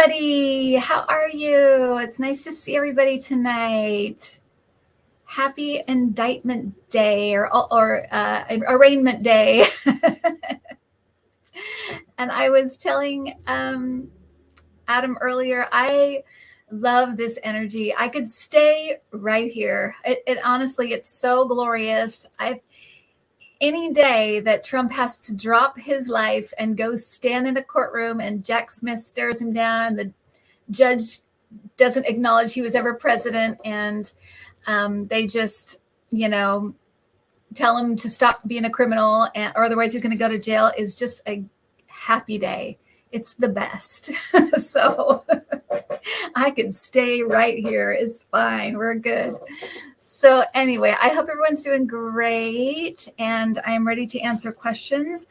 everybody. How are you? It's nice to see everybody tonight. Happy Indictment Day or Arraignment Day. And I was telling Adam earlier, I love this energy. I could stay right here. It honestly, it's so glorious. Any day that Trump has to drop his life and go stand in a courtroom and Jack Smith stares him down and the judge doesn't acknowledge he was ever president, and they just, tell him to stop being a criminal, or otherwise he's going to go to jail, is just a happy day. It's the best. So I could stay right here. It's fine. We're good. So anyway, I hope everyone's doing great, and I'm ready to answer questions.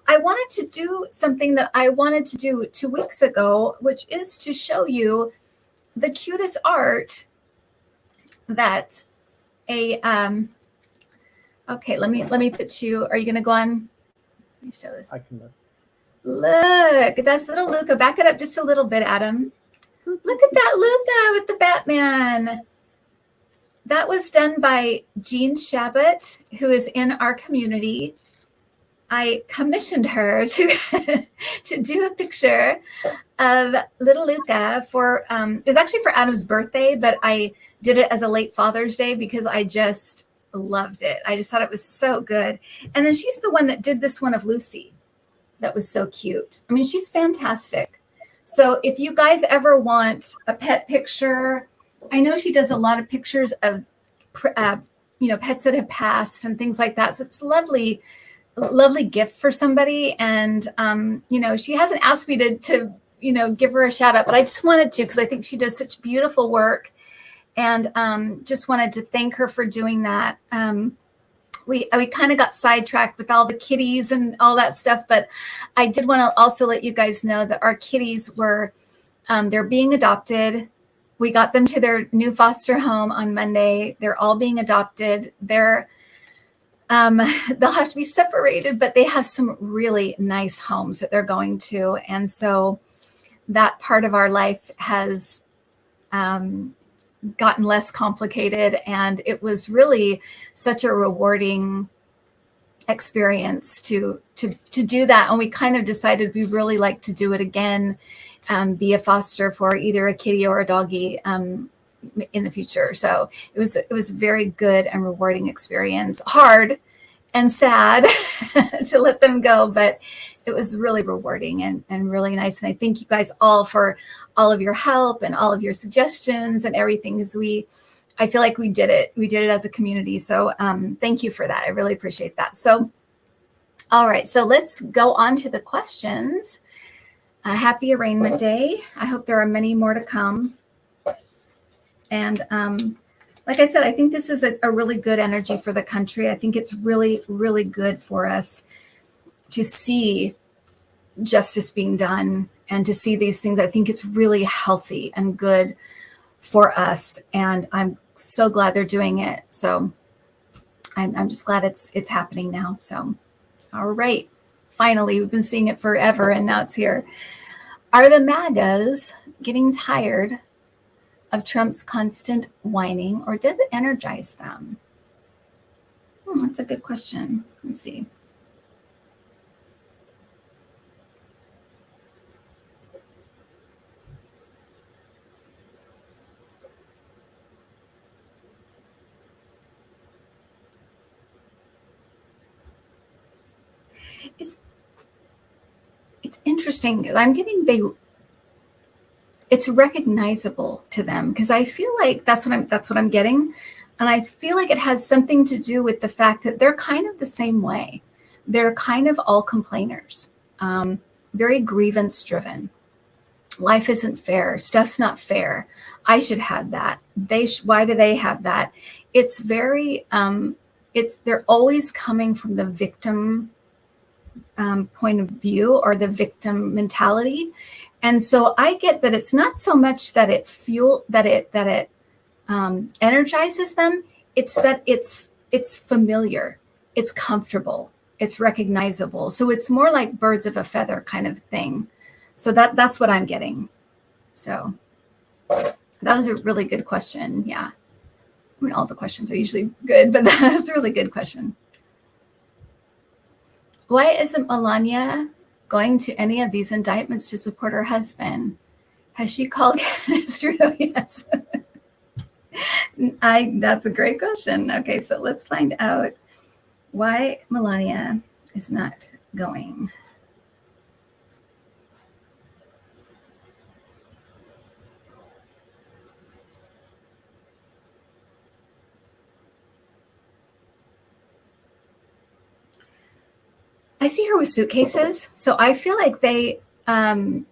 I wanted to do something that I wanted to do 2 weeks ago, which is to show you the cutest art that okay, let me put you, are you going to go on? Let me show this. I can look. Look, that's little Luca. Back it up just a little bit, Adam. Look at that Luca with the Batman. That was done by Jeanne Chabot, who is in our community. I commissioned her to do a picture of little Luca for, it was actually for Adam's birthday, but I did it as a late Father's Day because I just loved it. I just thought it was so good. And then she's the one that did this one of Lucy. That was so cute. I mean, she's fantastic. So if you guys ever want a pet picture, I know she does a lot of pictures of, pets that have passed and things like that. So it's a lovely gift for somebody. And, she hasn't asked me to give her a shout out, but I just wanted to, because I think she does such beautiful work, and just wanted to thank her for doing that. We kind of got sidetracked with all the kitties and all that stuff, but I did want to also let you guys know that our kitties were, they're being adopted. We got them to their new foster home on Monday. They're all being adopted. They'll have to be separated, but they have some really nice homes that they're going to. And so that part of our life has gotten less complicated, and it was really such a rewarding experience to do that. And we kind of decided we'd really like to do it again, be a foster for either a kitty or a doggy in the future. So it was a very good and rewarding experience. Hard and sad to let them go, but it was really rewarding and really nice. And I thank you guys all for all of your help and all of your suggestions and everything, because I feel like we did it. We did it as a community. So thank you for that. I really appreciate that. So, all right, so let's go on to the questions. Happy Arraignment Day. I hope there are many more to come. And like I said, I think this is a really good energy for the country. I think it's really, really good for us to see justice being done and to see these things. I think it's really healthy and good for us. And I'm so glad they're doing it. So I'm just glad it's happening now. So, all right. Finally, we've been seeing it forever, and now it's here. Are the MAGAs getting tired of Trump's constant whining, or does it energize them? That's a good question. Let me see. It's interesting because I'm getting it's recognizable to them, because I feel like that's what I'm getting. And I feel like it has something to do with the fact that they're kind of the same way. They're kind of all complainers, very grievance driven. Life isn't fair. Stuff's not fair. I should have that. Why do they have that? It's very, they're always coming from the victim point of view, or the victim mentality. And so I get that it's not so much that it energizes them. It's that it's familiar, it's comfortable, it's recognizable. So it's more like birds of a feather kind of thing. So that's what I'm getting. So that was a really good question. Yeah. I mean, all the questions are usually good, but that was a really good question. Why isn't Melania going to any of these indictments to support her husband? Has she called Trudeau? Yes. That's a great question. Okay, so let's find out why Melania is not going. I see her with suitcases, so I feel like they may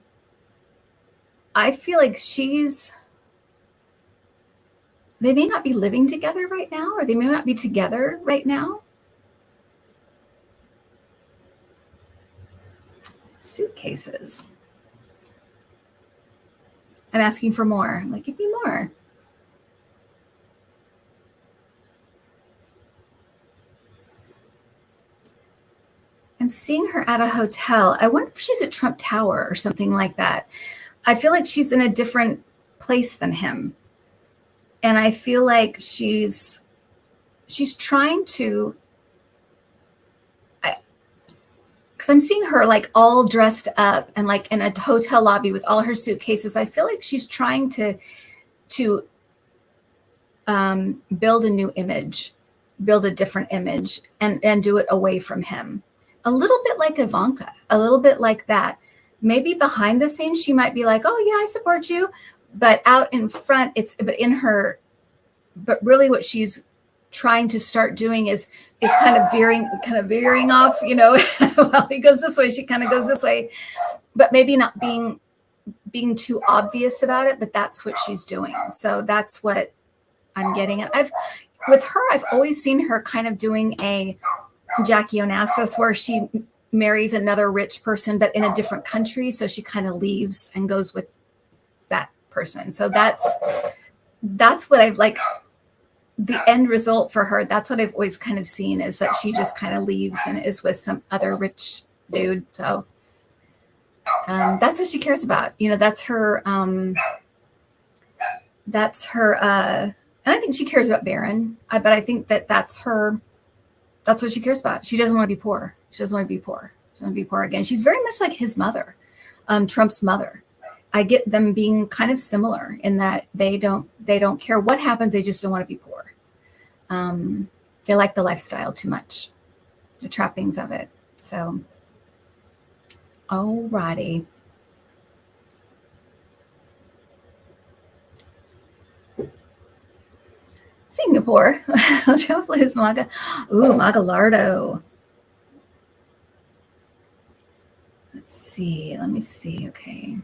not be living together right now, or they may not be together right now. Suitcases. I'm asking for more. I'm like, give me more. I'm seeing her at a hotel. I wonder if she's at Trump Tower or something like that. I feel like she's in a different place than him. And I feel like she's trying to, because I'm seeing her like all dressed up and like in a hotel lobby with all her suitcases. I feel like she's trying to build a new image, build a different image, and do it away from him. A little bit like Ivanka, a little bit like that. Maybe behind the scenes, she might be like, oh yeah, I support you. But out in front, but really what she's trying to start doing is kind of veering off, while he goes this way, she kind of goes this way, but maybe not being too obvious about it, but that's what she's doing. So that's what I'm getting at. I've always seen her kind of doing a Jackie Onassis where she marries another rich person, but in a different country. So she kind of leaves and goes with that person. So that's what I've like, the end result for her. That's what I've always kind of seen, is that she just kind of leaves and is with some other rich dude. So that's what she cares about. That's her, and I think she cares about Barron, but I think that's what she cares about. She doesn't want to be poor. She doesn't want to be poor. She doesn't want to be poor again. She's very much like his mother, Trump's mother. I get them being kind of similar in that they don't care what happens. They just don't want to be poor. They like the lifestyle too much, the trappings of it. So, alrighty. Singapore. Trump lose MAGA. Ooh, MAGA-lardo. Let's see. Let me see. Okay.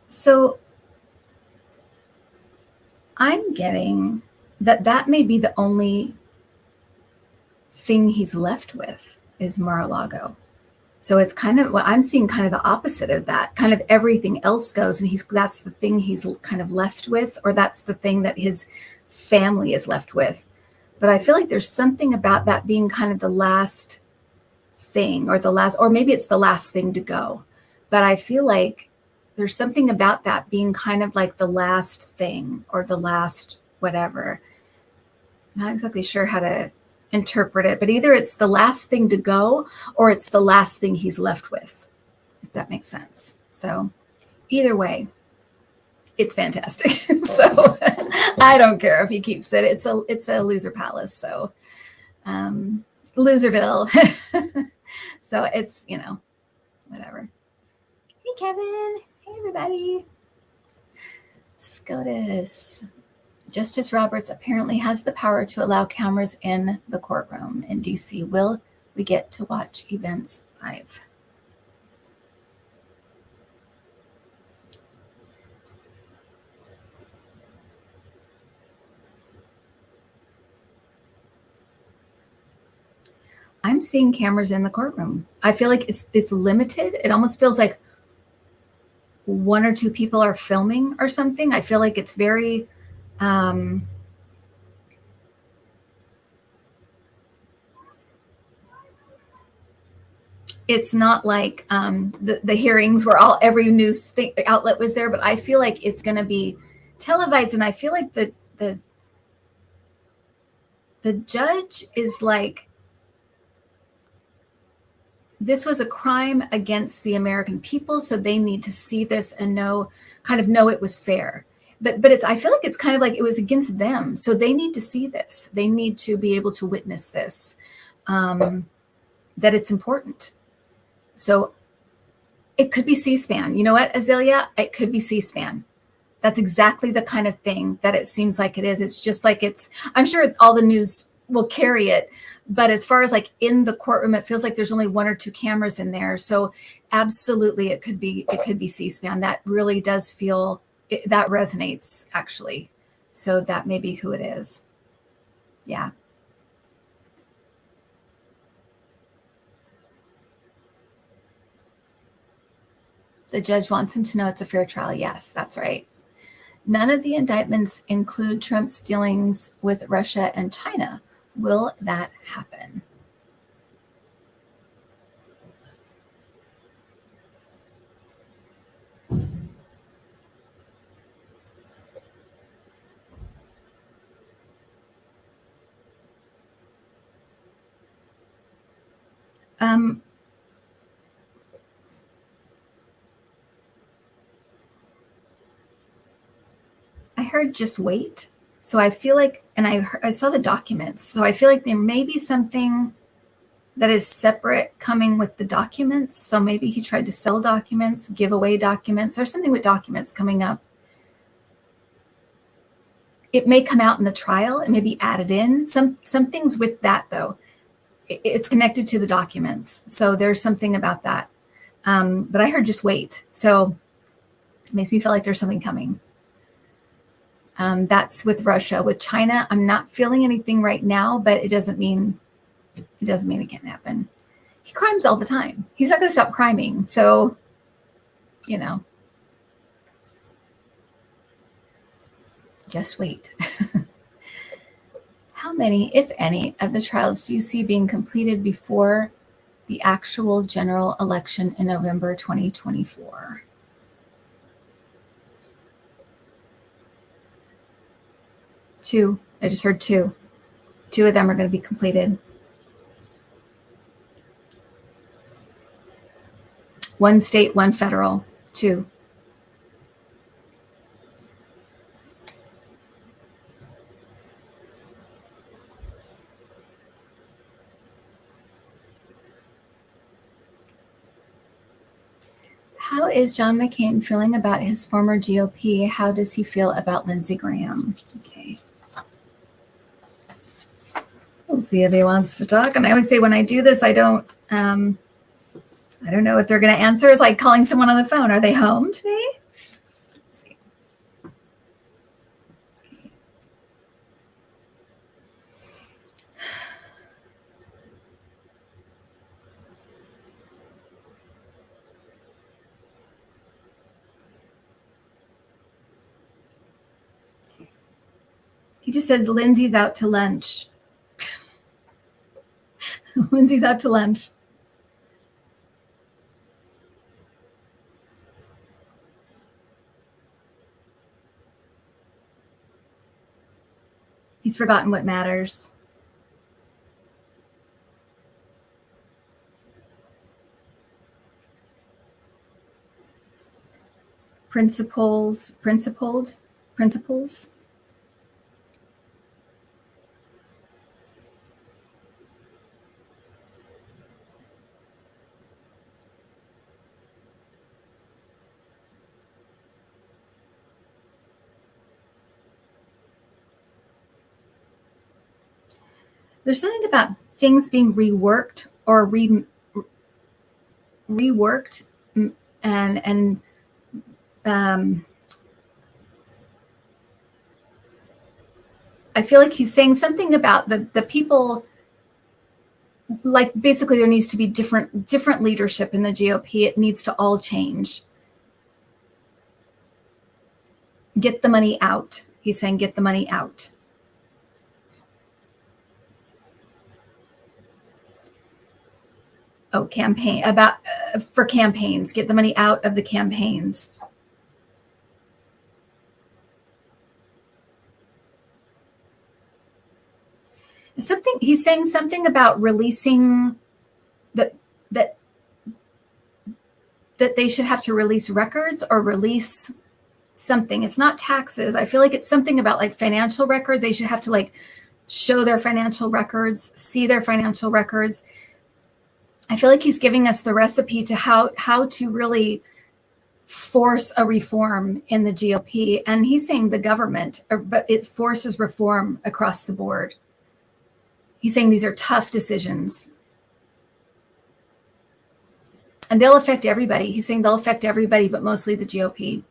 So I'm getting that may be the only thing he's left with is MarALago. So it's kind of what I'm seeing, kind of the opposite of that. Kind of everything else goes, and that's the thing he's kind of left with, or that's the thing that his family is left with. But I feel like there's something about that being kind of the last thing, or maybe it's the last thing to go. But I feel like there's something about that being kind of like the last thing, or the last whatever. I'm not exactly sure how to interpret it, but either it's the last thing to go, or it's the last thing he's left with, if that makes sense. So either way, it's fantastic. So I don't care if he keeps it. It's a loser palace. So Loserville. So it's, whatever. Hey, Kevin. Hey, everybody. SCOTUS. Justice Roberts apparently has the power to allow cameras in the courtroom in DC. Will we get to watch events live? I'm seeing cameras in the courtroom. I feel like it's limited. It almost feels like one or two people are filming or something. I feel like it's very it's not like the hearings where every news outlet was there, but I feel like it's going to be televised, and I feel like the judge is like, this was a crime against the American people, so they need to see this and know it was fair. But I feel like it's kind of like it was against them, so they need to see this. They need to be able to witness this, that it's important. So it could be C-SPAN. You know what, Azalea? It could be C-SPAN. That's exactly the kind of thing that it seems like it is. It's just like I'm sure all the news will carry it, but as far as like in the courtroom, it feels like there's only one or two cameras in there. So absolutely, it could be C-SPAN. That really does feel, that resonates actually. So that may be who it is. Yeah. The judge wants him to know it's a fair trial. Yes, that's right. None of the indictments include Trump's dealings with Russia and China. Will that happen? I heard just wait. So I feel like, and I saw the documents. So I feel like there may be something that is separate coming with the documents. So maybe he tried to sell documents, give away documents. There's something with documents coming up. It may come out in the trial. It may be added in. Some things with that, though. It's connected to the documents. So there's something about that. But I heard just wait. So it makes me feel like there's something coming. That's with Russia. With China, I'm not feeling anything right now, but it doesn't mean it can't happen. He crimes all the time. He's not going to stop criming. So, just wait. How many, if any, of the trials do you see being completed before the actual general election in November 2024? Two. I just heard two. Two of them are going to be completed. One state, one federal. Two. How is John McCain feeling about his former GOP? How does he feel about Lindsey Graham? Okay. We'll see if he wants to talk. And I would say when I do this, I don't know if they're going to answer. It's like calling someone on the phone. Are they home today? Let's see. Okay. He just says Lindsay's out to lunch. Lindsay's out to lunch. He's forgotten what matters. Principles. There's something about things being reworked or reworked and I feel like he's saying something about the people like basically there needs to be different leadership in the GOP. It needs to all change. Get the money out. He's saying get the money out. Oh, campaign about for campaigns. Get the money out of the campaigns. Something he's saying something about releasing that they should have to release records or release something. It's not taxes. I feel like it's something about like financial records. They should have to like show their financial records, see their financial records. I feel like he's giving us the recipe to how to really force a reform in the GOP. And he's saying the government, but it forces reform across the board. He's saying these are tough decisions. And they'll affect everybody. He's saying they'll affect everybody, but mostly the GOP.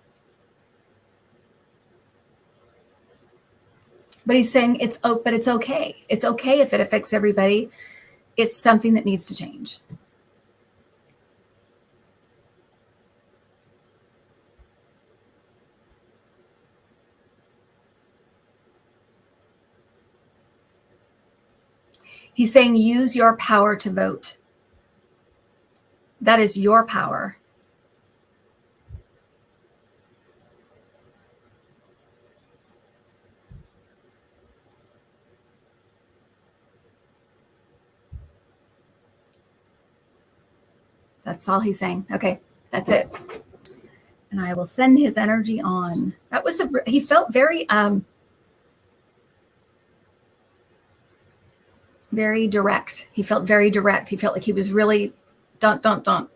But he's saying it's okay. It's okay if it affects everybody. It's something that needs to change. He's saying use your power to vote. That is your power. That's all he's saying. Okay, that's it. And I will send his energy on. That was he felt very very direct. He felt very direct. He felt like he was really dun. And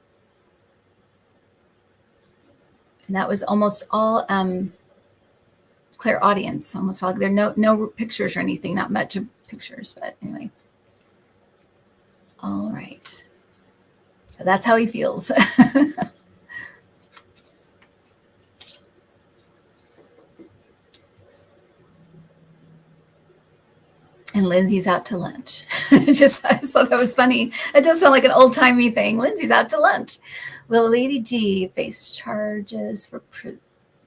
that was almost all clear audience. Almost all. There are no pictures or anything. Not much of pictures, but anyway. All right. So that's how he feels. And Lindsay's out to lunch. I thought that was funny. It does sound like an old-timey thing. Lindsay's out to lunch. Will Lady G face charges for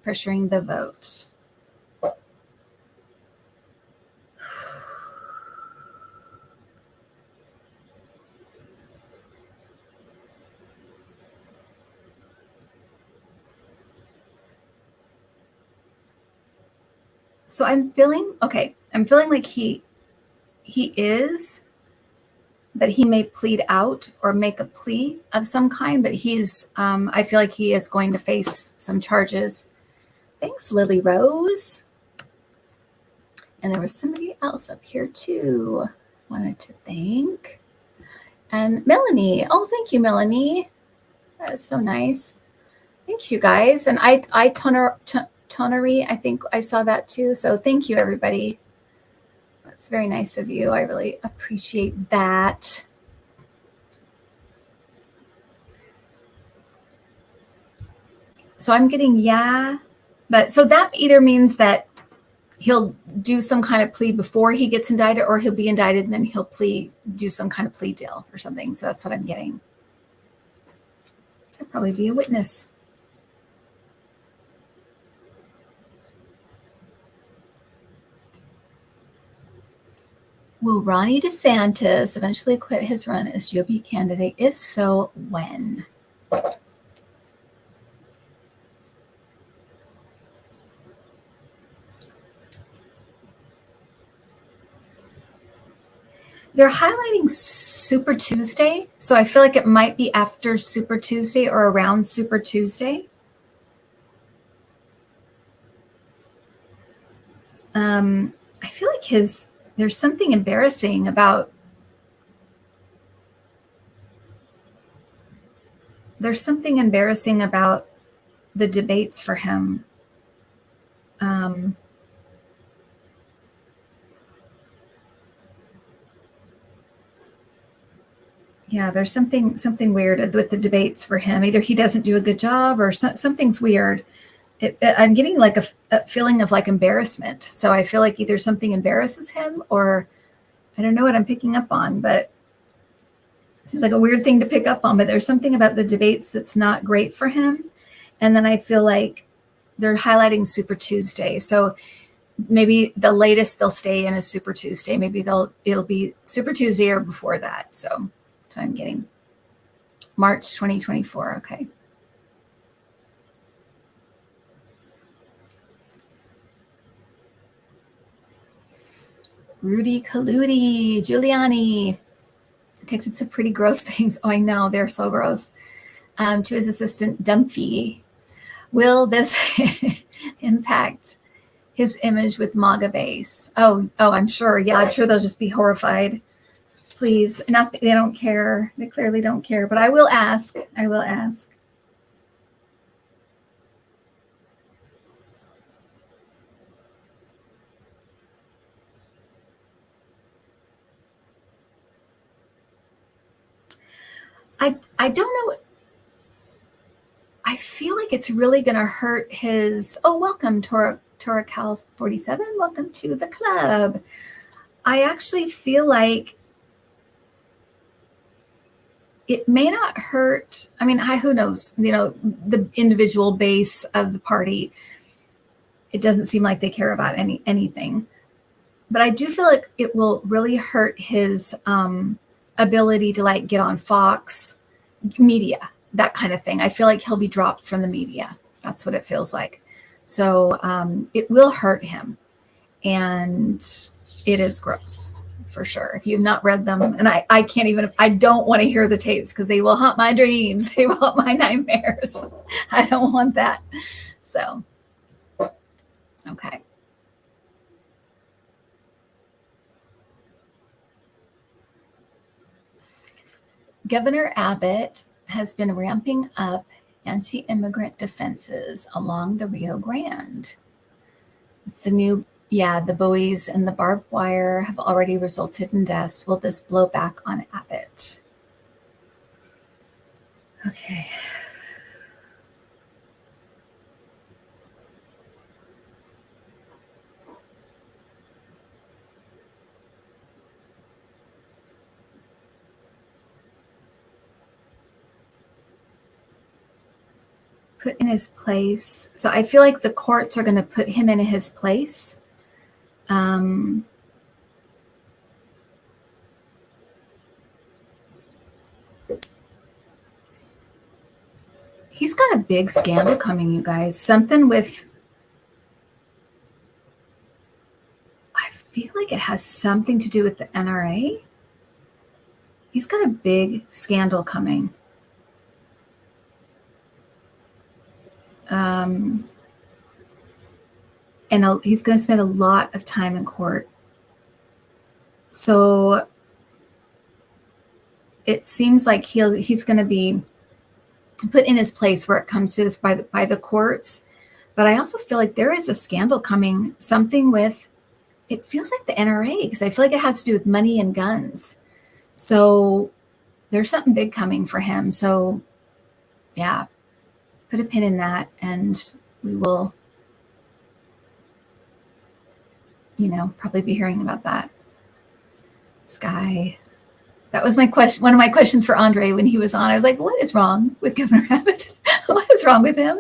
pressuring the vote? So I'm feeling like he is, but he may plead out or make a plea of some kind, but he's, I feel like he is going to face some charges. Thanks, Lily Rose. And there was somebody else up here too. Wanted to thank. And Melanie. Oh, thank you, Melanie. That is so nice. Thanks, you guys. And Tonery, I think I saw that too. So thank you, everybody. That's very nice of you. I really appreciate that. So I'm getting but so that either means that he'll do some kind of plea before he gets indicted, or he'll be indicted and then he'll do some kind of plea deal or something. So that's what I'm getting. He'll probably be a witness. Will Ronnie DeSantis eventually quit his run as GOP candidate? If so, when? They're highlighting Super Tuesday, so I feel like it might be after Super Tuesday or around Super Tuesday. I feel like there's something embarrassing about the debates for him. Yeah, there's something weird with the debates for him. Either he doesn't do a good job or something's weird. I'm getting like a feeling of like embarrassment. So I feel like either something embarrasses him or I don't know what I'm picking up on, but Seems like a weird thing to pick up on, but there's something about the debates that's not great for him. And then I feel like they're highlighting Super Tuesday. So maybe the latest they'll stay in is Super Tuesday. Maybe it'll be Super Tuesday or before that. So I'm getting March 2024. Okay. Rudy Giuliani texted some pretty gross things. Oh, I know, they're so gross. To his assistant, Dumphy. Will this impact his image with MAGA base? Oh, I'm sure. Yeah, I'm sure they'll just be horrified. Please, they don't care. They clearly don't care. But I will ask. I don't know. I feel like it's really going to hurt his. Oh, welcome, Tora Cal 47. Welcome to the club. I actually feel like it may not hurt. I mean, who knows? The individual base of the party. It doesn't seem like they care about anything. But I do feel like it will really hurt his ability to get on Fox media, that kind of thing. I feel like he'll be dropped from the media. That's what it feels like. So it will hurt him. And it is gross, for sure. If you've not read them, and I can't even, I don't want to hear the tapes because they will haunt my dreams. They will haunt my nightmares. I don't want that. So, okay. Governor Abbott has been ramping up anti-immigrant defenses along the Rio Grande. The buoys and the barbed wire have already resulted in deaths. Will this blow back on Abbott? Okay. Put in his place. So I feel like the courts are going to put him in his place. He's got a big scandal coming, you guys. Something with, I feel like it has something to do with the NRA. He's got a big scandal coming. And he's going to spend a lot of time in court. So it seems like he's going to be put in his place where it comes to this by the courts. But I also feel like there is a scandal coming, something with, it feels like the NRA, because I feel like it has to do with money and guns. So there's something big coming for him. So yeah, put a pin in that, and we will, probably be hearing about that. Sky. That was my question. One of my questions for Andre when he was on. I was like, what is wrong with Governor Abbott? What is wrong with him?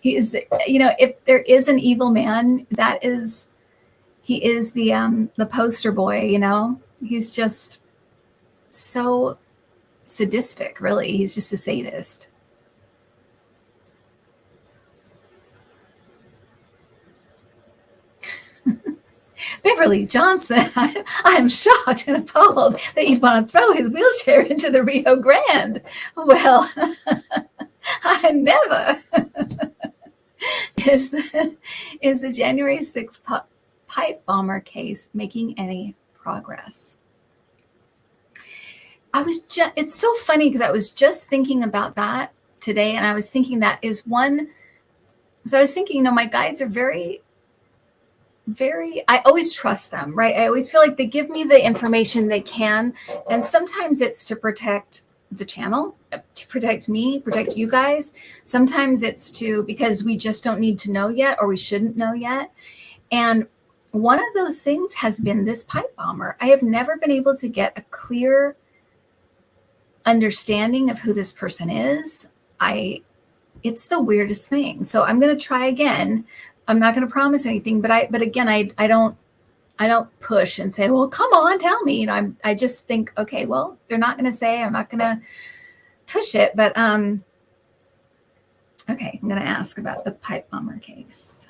He is, if there is an evil man, he is the poster boy, He's just so sadistic, really. He's just a sadist. Beverly Johnson, I'm shocked and appalled that you'd want to throw his wheelchair into the Rio Grande. Well, I never. Is the January 6th pipe bomber case making any progress? It's so funny because I was just thinking about that today, and I was thinking that is one. So I was thinking, my guides are very, I always trust them, right? I always feel like they give me the information they can. And sometimes it's to protect the channel, to protect me, protect you guys. Sometimes it's because we just don't need to know yet, or we shouldn't know yet. And one of those things has been this pipe bomber. I have never been able to get a clear understanding of who this person is, it's the weirdest thing. So I'm going to try again. I'm not going to promise anything, but again, I don't push and say, well, come on, tell me. I just think, okay, well, they're not going to say, I'm not going to push it, but okay, I'm going to ask about the pipe bomber case.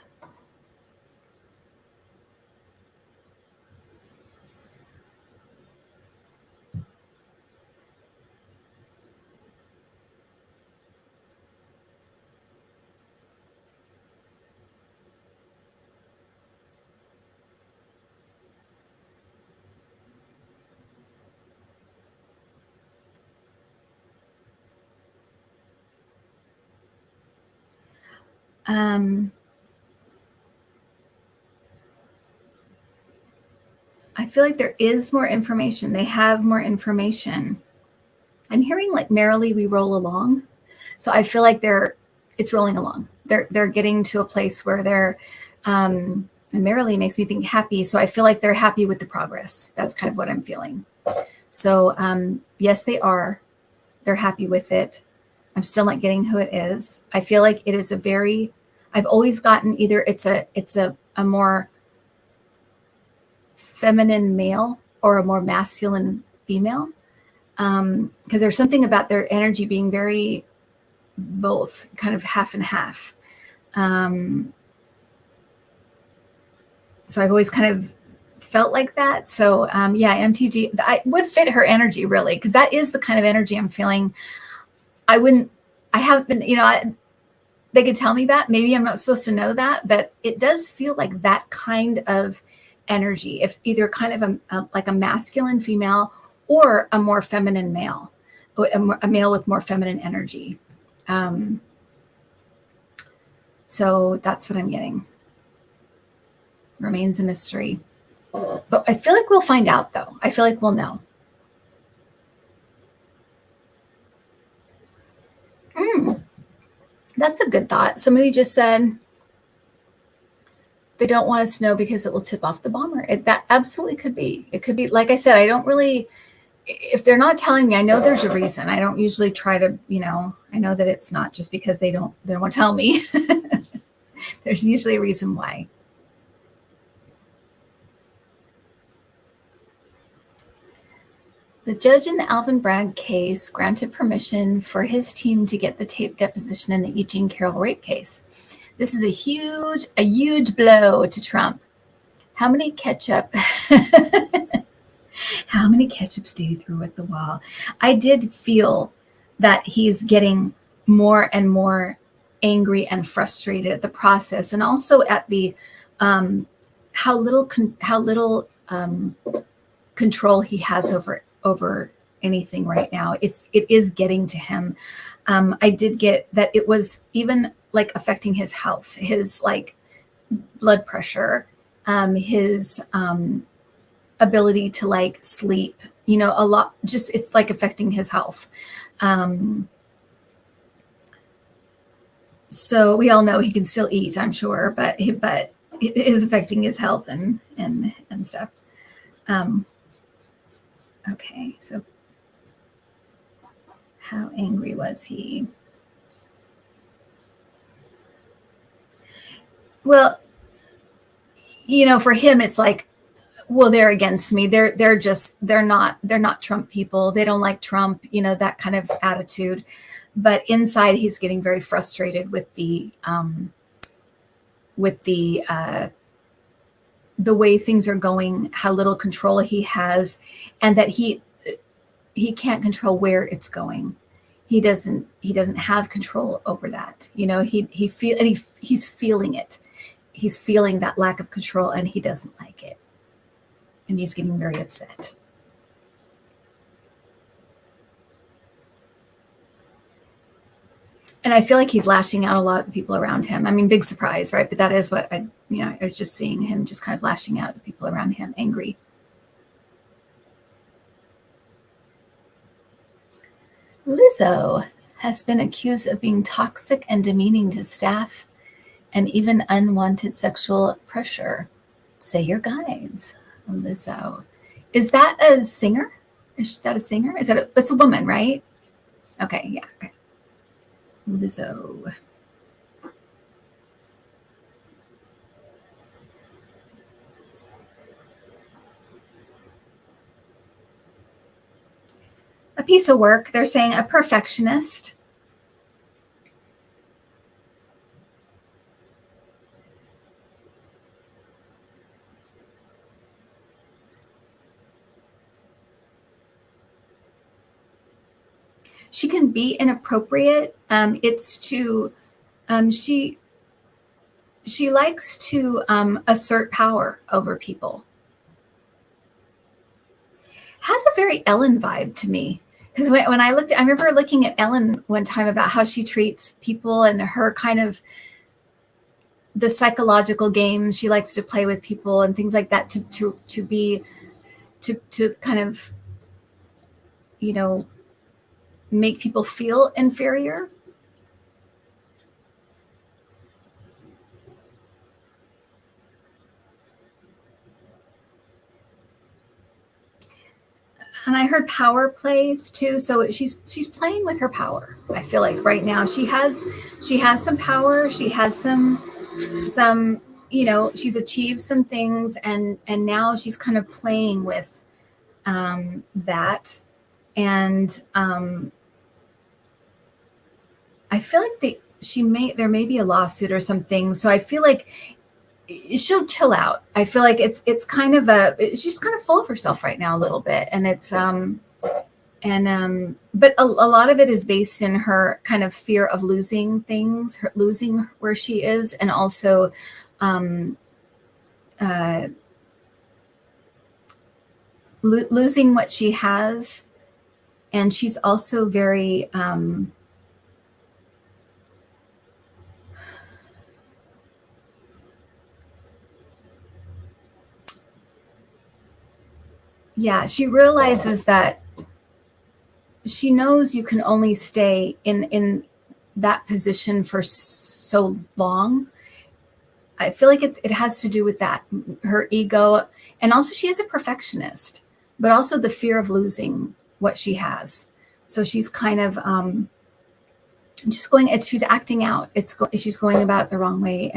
I feel like there is more information. They have more information. I'm hearing like merrily we roll along. So I feel like it's rolling along. They're getting to a place where they're, and merrily makes me think happy. So I feel like they're happy with the progress. That's kind of what I'm feeling. So yes, they are. They're happy with it. I'm still not getting who it is. I feel like it is I've always gotten either it's a more feminine male or a more masculine female. Because there's something about their energy being very both, kind of half and half. So I've always kind of felt like that. So yeah, MTG, I would fit her energy really, because that is the kind of energy I'm feeling. I haven't been, they could tell me that. Maybe I'm not supposed to know that, but it does feel like that kind of energy. If either kind of like a masculine female or a more feminine male, a male with more feminine energy. So that's what I'm getting. Remains a mystery. But I feel like we'll find out, though. I feel like we'll know. That's a good thought. Somebody just said they don't want us to know because it will tip off the bomber. That absolutely could be. It could be. Like I said, I don't really, if they're not telling me, I know there's a reason. I don't usually try to, I know that it's not just because they don't want to tell me. There's usually a reason why. The judge in the Alvin Bragg case granted permission for his team to get the tape deposition in the E. Jean Carroll rape case. This is a huge blow to Trump. How many ketchups do you throw at the wall? I did feel that he's getting more and more angry and frustrated at the process, and also at the how little control he has over anything right now. It is getting to him. I did get that it was even like affecting his health, his like blood pressure, his ability to like sleep, a lot, just it's like affecting his health. So we all know he can still eat, I'm sure, but it is affecting his health and stuff. Okay, so how angry was he? Well, for him, it's like, well, they're against me. They're not Trump people. They don't like Trump, that kind of attitude. But inside, he's getting very frustrated with the way things are going, how little control he has, and that he can't control where it's going. He doesn't have control over that. He's feeling it. He's feeling that lack of control, and he doesn't like it. And he's getting very upset. And I feel like he's lashing out a lot at the people around him. I mean, big surprise, right? But that is what I was just seeing him just kind of lashing out at the people around him, angry. Lizzo has been accused of being toxic and demeaning to staff and even unwanted sexual pressure. Say your guides, Lizzo. Is that a singer? Is that a singer? It's a woman, right? Okay, yeah. Okay. Lizzo. A piece of work. They're saying a perfectionist. She can be inappropriate. It's to she likes to assert power over people. Has a very Ellen vibe to me. Because when I remember looking at Ellen one time about how she treats people and her kind of the psychological games she likes to play with people and things like that to kind of, you know, make people feel inferior. And I heard power plays too. So she's playing with her power. I feel like right now she has some power. She has some, you know, she's achieved some things, and now she's kind of playing with that. And I feel like there may be a lawsuit or something. So I feel like she'll chill out. I feel like it's kind of she's kind of full of herself right now a little bit, and it's but a lot of it is based in her kind of fear of losing things, losing where she is, and also losing what she has. And she's also very yeah, she realizes that she knows you can only stay in that position for so long. I feel like it has to do with that, her ego. And also she is a perfectionist, but also the fear of losing what she has. So she's kind of just she's acting out. She's going about it the wrong way.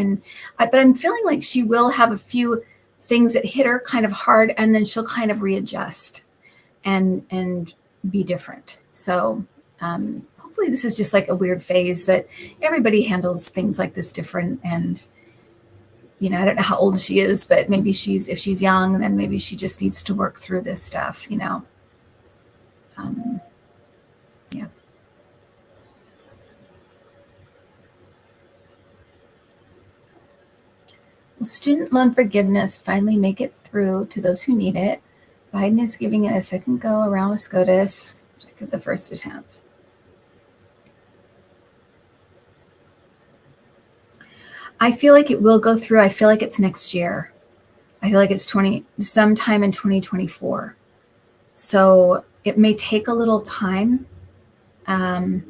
But I'm feeling like she will have a few things that hit her kind of hard, and then she'll kind of readjust and be different. So hopefully this is just like a weird phase that everybody handles things like this different. And, you know, I don't know how old she is, but maybe if she's young, then maybe she just needs to work through this stuff, you know? Yeah. Will student loan forgiveness finally make it through to those who need it? Biden is giving it a second go around with SCOTUS, rejected the first attempt. I feel like it will go through. I feel like it's next year. I feel like it's sometime in 2024. So it may take a little time. It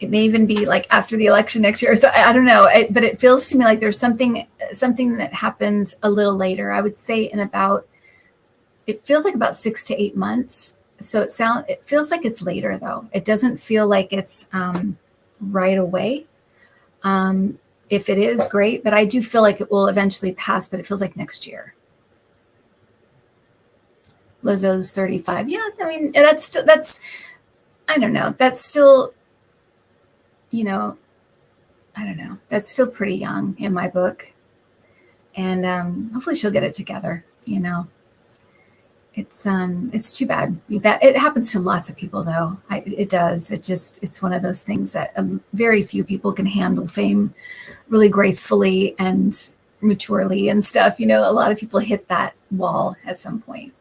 may even be like after the election next year. So I don't know, but it feels to me like there's something that happens a little later. I would say it feels like about 6 to 8 months. So it feels like it's later though. It doesn't feel like it's right away. If it is, great, but I do feel like it will eventually pass, but it feels like next year. Lizzo's 35. Yeah, I mean, that's I don't know. That's still, you know, I don't know. That's still pretty young in my book. And hopefully she'll get it together, you know. It's too bad that it happens to lots of people though. It does. It's one of those things that very few people can handle fame really gracefully and maturely and stuff. You know, a lot of people hit that wall at some point.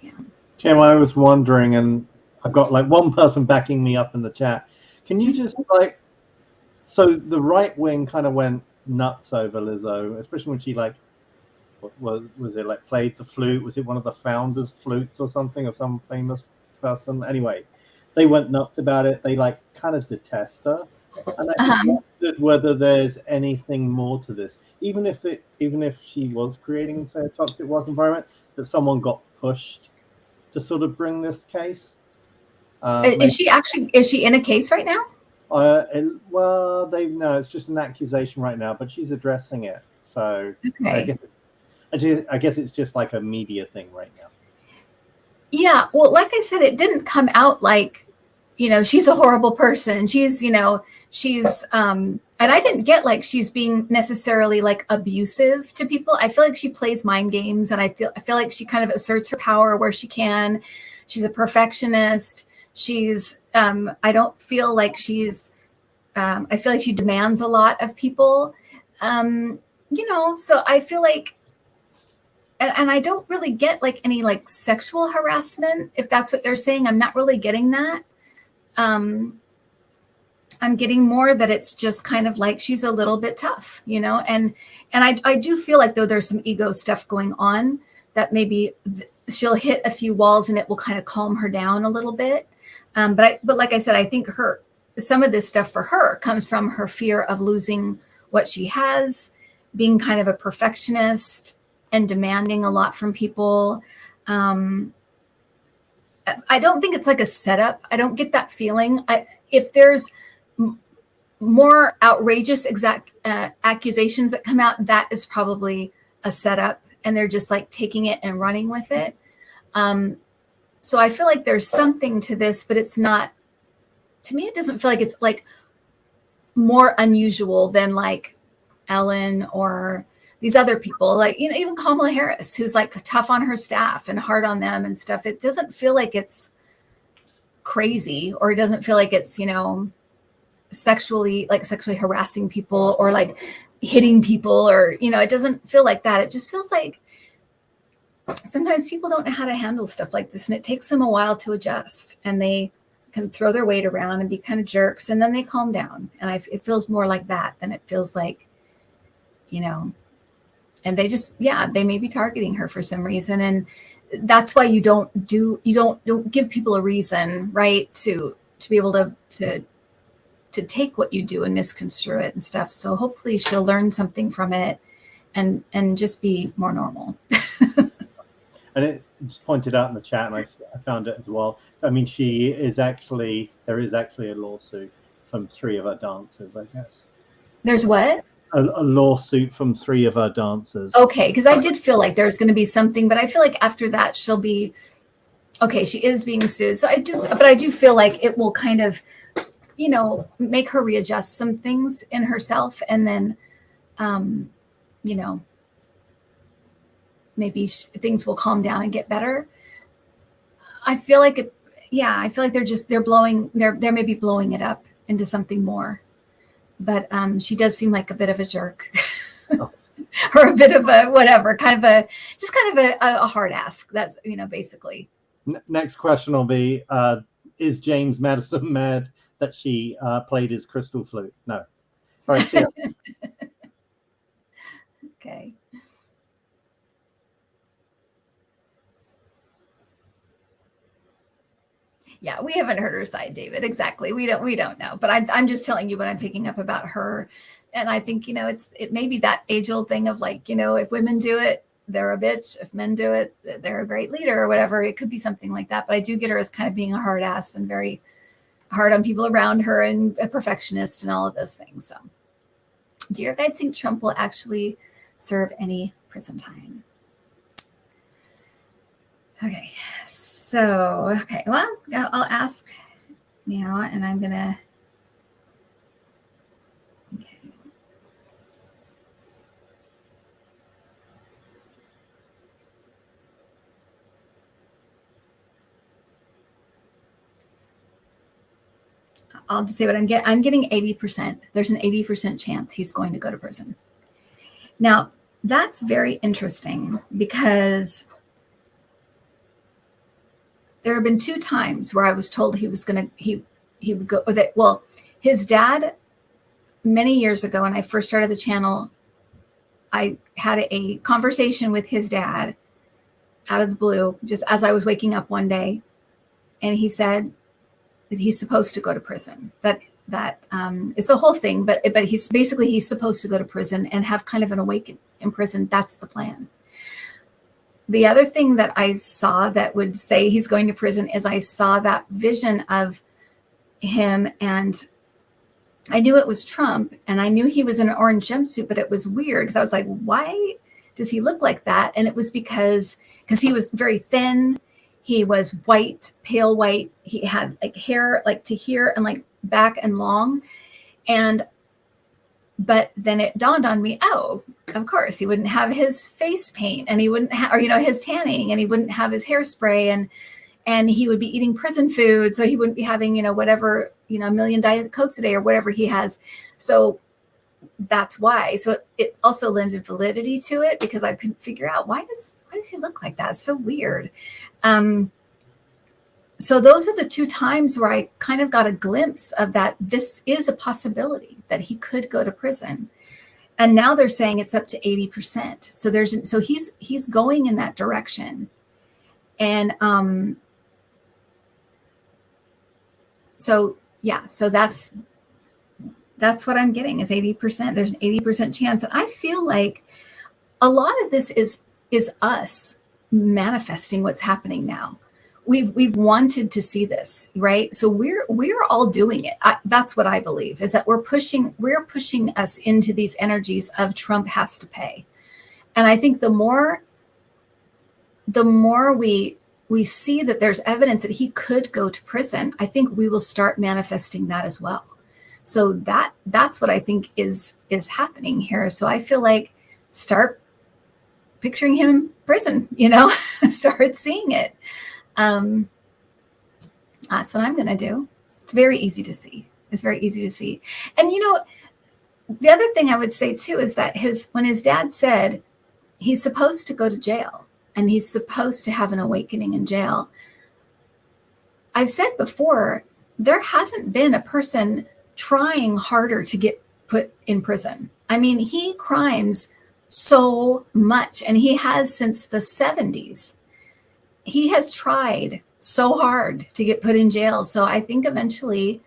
Yeah. Kim, I was wondering, and I've got like one person backing me up in the chat. Can you just so the right wing kind of went nuts over Lizzo, especially when she like, was it like played the flute? Was it one of the founders' flutes or something, or some famous person? Anyway, they went nuts about it. They like kind of detest her. And I just wondered whether there's anything more to this, even if she was creating, say, a toxic work environment, that someone got pushed to sort of bring this case. Is she in a case right now? Well, they know it's just an accusation right now, but she's addressing it. So okay. I guess it's just like a media thing right now. Yeah, well, like I said, it didn't come out like, she's a horrible person. She's, and I didn't get like she's being necessarily like abusive to people. I feel like she plays mind games, and I feel like she kind of asserts her power where she can. She's a perfectionist. She's I don't feel like she's I feel like she demands a lot of people. So I feel like, and I don't really get like any like sexual harassment, if that's what they're saying. I'm not really getting that. I'm getting more that it's just kind of like she's a little bit tough, and I do feel like though there's some ego stuff going on that maybe she'll hit a few walls and it will kind of calm her down a little bit. But like I said, I think some of this stuff for her comes from her fear of losing what she has, being kind of a perfectionist and demanding a lot from people. I don't think it's like a setup. I don't get that feeling. If there's more outrageous accusations that come out, that is probably a setup, and they're just like taking it and running with it. So I feel like there's something to this, but it's not, to me, it doesn't feel like it's like more unusual than like Ellen or these other people, like, even Kamala Harris, who's like tough on her staff and hard on them and stuff. It doesn't feel like it's crazy, or it doesn't feel like it's, sexually harassing people or like hitting people, or, it doesn't feel like that. It just feels like sometimes people don't know how to handle stuff like this, and it takes them a while to adjust, and they can throw their weight around and be kind of jerks, and then they calm down. And it feels more like that than it feels like, and they just, they may be targeting her for some reason. And that's why you don't give people a reason, right, to be able to take what you do and misconstrue it and stuff. So hopefully she'll learn something from it and just be more normal. And it's pointed out in the chat, and I found it as well. I mean, there is actually a lawsuit from 3 of her dancers, I guess. There's what? A lawsuit from 3 of her dancers. Okay, because I did feel like there's going to be something, but I feel like after that she'll be okay. She is being sued, so I do feel like it will kind of, make her readjust some things in herself, and then, maybe things will calm down and get better. I feel like I feel like they're maybe blowing it up into something more. But she does seem like a bit of a jerk, or a bit of a whatever, kind of a hard ass. That's, basically. Next question will be, is James Madison mad that she played his crystal flute? No. All right, yeah. Okay. Yeah, we haven't heard her side, David. Exactly. We don't know. But I'm just telling you what I'm picking up about her. And I think, it may be that age-old thing of like, if women do it, they're a bitch. If men do it, they're a great leader or whatever. It could be something like that. But I do get her as kind of being a hard ass and very hard on people around her and a perfectionist and all of those things. So do your guys think Trump will actually serve any prison time? Okay. So, okay, well, I'll ask now, and I'm going to, okay. I'll just say what I'm getting. I'm getting 80%. There's an 80% chance he's going to go to prison. Now, that's very interesting because there have been 2 times where I was told he would go with it. Well, his dad, many years ago, when I first started the channel, I had a conversation with his dad out of the blue, just as I was waking up one day. And he said that he's supposed to go to prison, that it's a whole thing, but he's supposed to go to prison and have kind of an awakening in prison. That's the plan. the other thing that I saw that would say he's going to prison is I saw that vision of him, and I knew it was Trump, and I knew he was in an orange jumpsuit, but it was weird because I was like, why does he look like that? And it was because he was very thin. He was white, pale white. He had like hair like to here and like back and long. But then it dawned on me, oh, of course, he wouldn't have his face paint, and he wouldn't have, or, his tanning, and he wouldn't have his hairspray, and he would be eating prison food. So he wouldn't be having, whatever, a million Diet Cokes a day or whatever he has. So that's why. So it also lended validity to it, because I couldn't figure out why does he look like that? It's so weird. So those are the two times where I kind of got a glimpse of that. This is a possibility that he could go to prison. And now they're saying it's up to 80%. So he's going in that direction. And so that's what I'm getting is 80%. There's an 80% chance. And I feel like a lot of this is us manifesting what's happening now. We've wanted to see this, right? So we're all doing it. That's what I believe, is that we're pushing us into these energies of Trump has to pay. And I think the more we see that there's evidence that he could go to prison, I think we will start manifesting that as well. So that's what I think is happening here. So I feel like start picturing him in prison, start seeing it. That's what I'm going to do. It's very easy to see. And the other thing I would say too is that when his dad said he's supposed to go to jail and he's supposed to have an awakening in jail, I've said before, there hasn't been a person trying harder to get put in prison. I mean, he crimes so much, and he has since the 70s. He has tried so hard to get put in jail. So I think eventually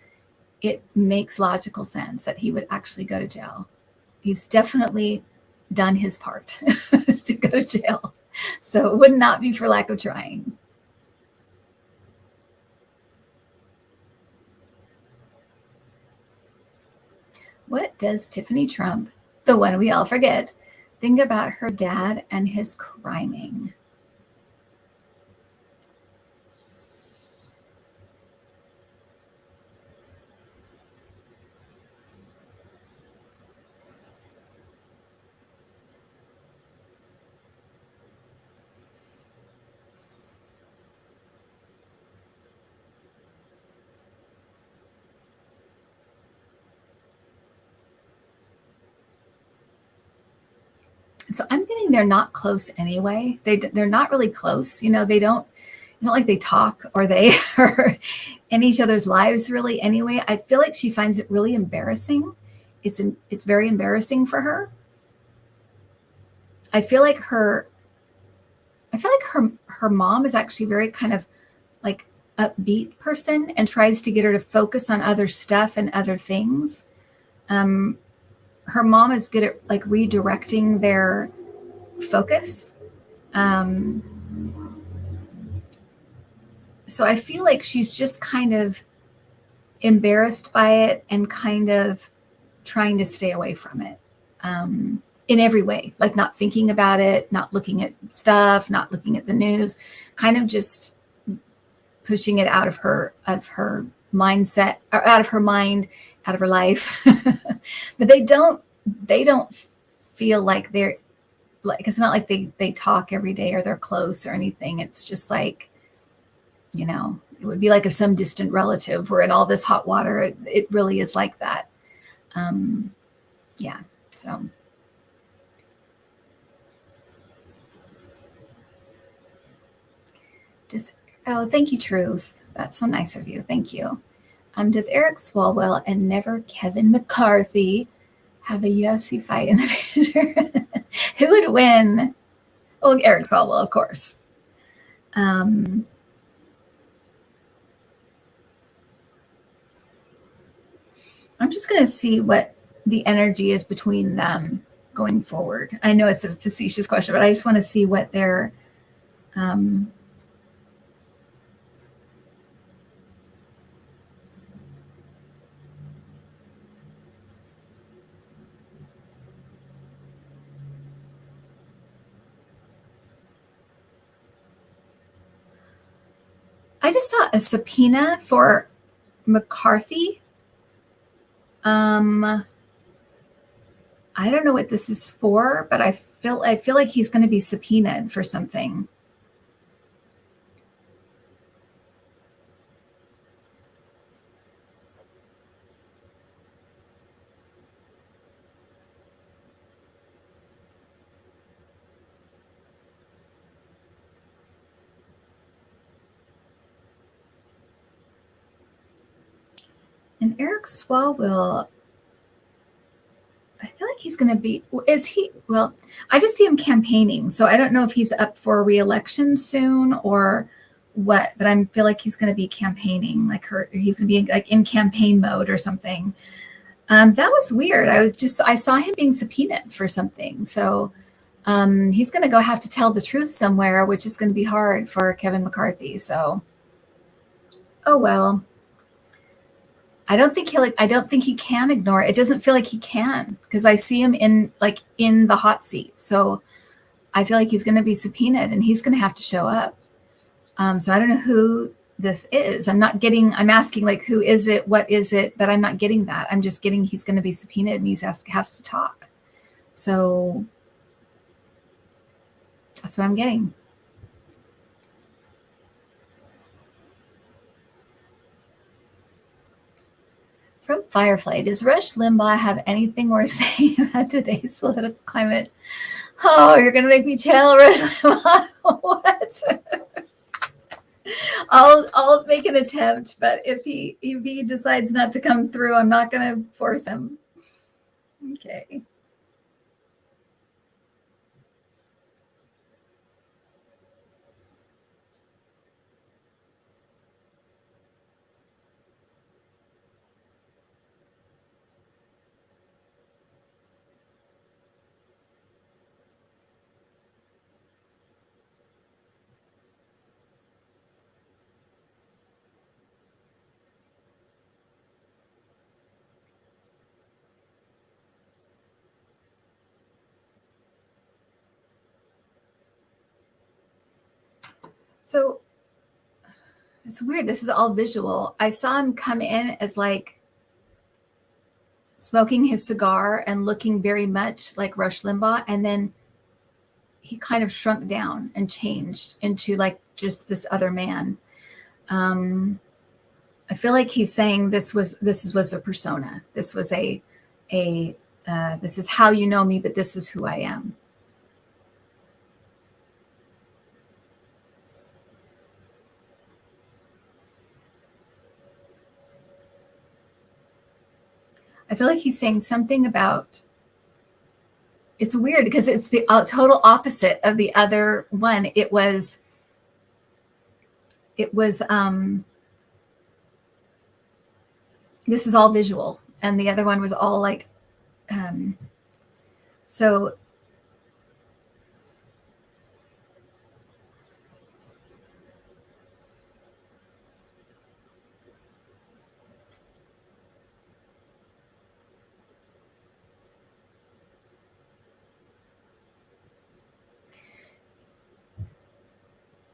it makes logical sense that he would actually go to jail. He's definitely done his part to go to jail. So it would not be for lack of trying. What does Tiffany Trump, the one we all forget, think about her dad and his criming? So I'm getting they're not close anyway. They're not really close. They don't, it's not like they talk or they are in each other's lives really anyway. I feel like she finds it really embarrassing. It's very embarrassing for her. I feel like her mom is actually very kind of like upbeat person and tries to get her to focus on other stuff and other things. Her mom is good at like redirecting their focus. So I feel like she's just kind of embarrassed by it and kind of trying to stay away from it in every way, like not thinking about it, not looking at stuff, not looking at the news, kind of just pushing it out of her mindset, or out of her mind, out of her life. But they don't feel like they're like, it's not like they talk every day or they're close or anything. It's just like, it would be like if some distant relative were in all this hot water. It really is like that. Yeah. So. Thank you, Truth. That's so nice of you. Thank you. Does Eric Swalwell and never Kevin McCarthy have a UFC fight in the future? Who would win? Oh, Eric Swalwell, of course. I'm just going to see what the energy is between them going forward. I know it's a facetious question, but I just want to see what their Um, I just saw a subpoena for McCarthy. I don't know what this is for, but I feel like he's going to be subpoenaed for something. And Eric Swalwell, I feel like he's going to be, is he? Well, I just see him campaigning. So I don't know if he's up for re-election soon or what, but I feel like he's going to be campaigning, like he's going to be like in campaign mode or something. That was weird. I saw him being subpoenaed for something. So he's going to have to tell the truth somewhere, which is going to be hard for Kevin McCarthy. So, oh well. I don't think he can ignore it. It doesn't feel like he can, because I see him in the hot seat. So I feel like he's going to be subpoenaed and he's going to have to show up. So I don't know who this is. I'm asking like, who is it? What is it? But I'm not getting that. I'm just getting, he's going to be subpoenaed and he's have to talk. So that's what I'm getting. From Firefly, does Rush Limbaugh have anything worth saying about today's political climate? Oh, you're going to make me channel Rush Limbaugh. What? I'll make an attempt, but if he decides not to come through, I'm not going to force him. Okay. So it's weird. This is all visual. I saw him come in as like smoking his cigar and looking very much like Rush Limbaugh. And then he kind of shrunk down and changed into like just this other man. I feel like he's saying this was a persona. This was this is how you know me, but this is who I am. I feel like he's saying something about, it's weird because it's the total opposite of the other one. It was this is all visual, and the other one was all like, so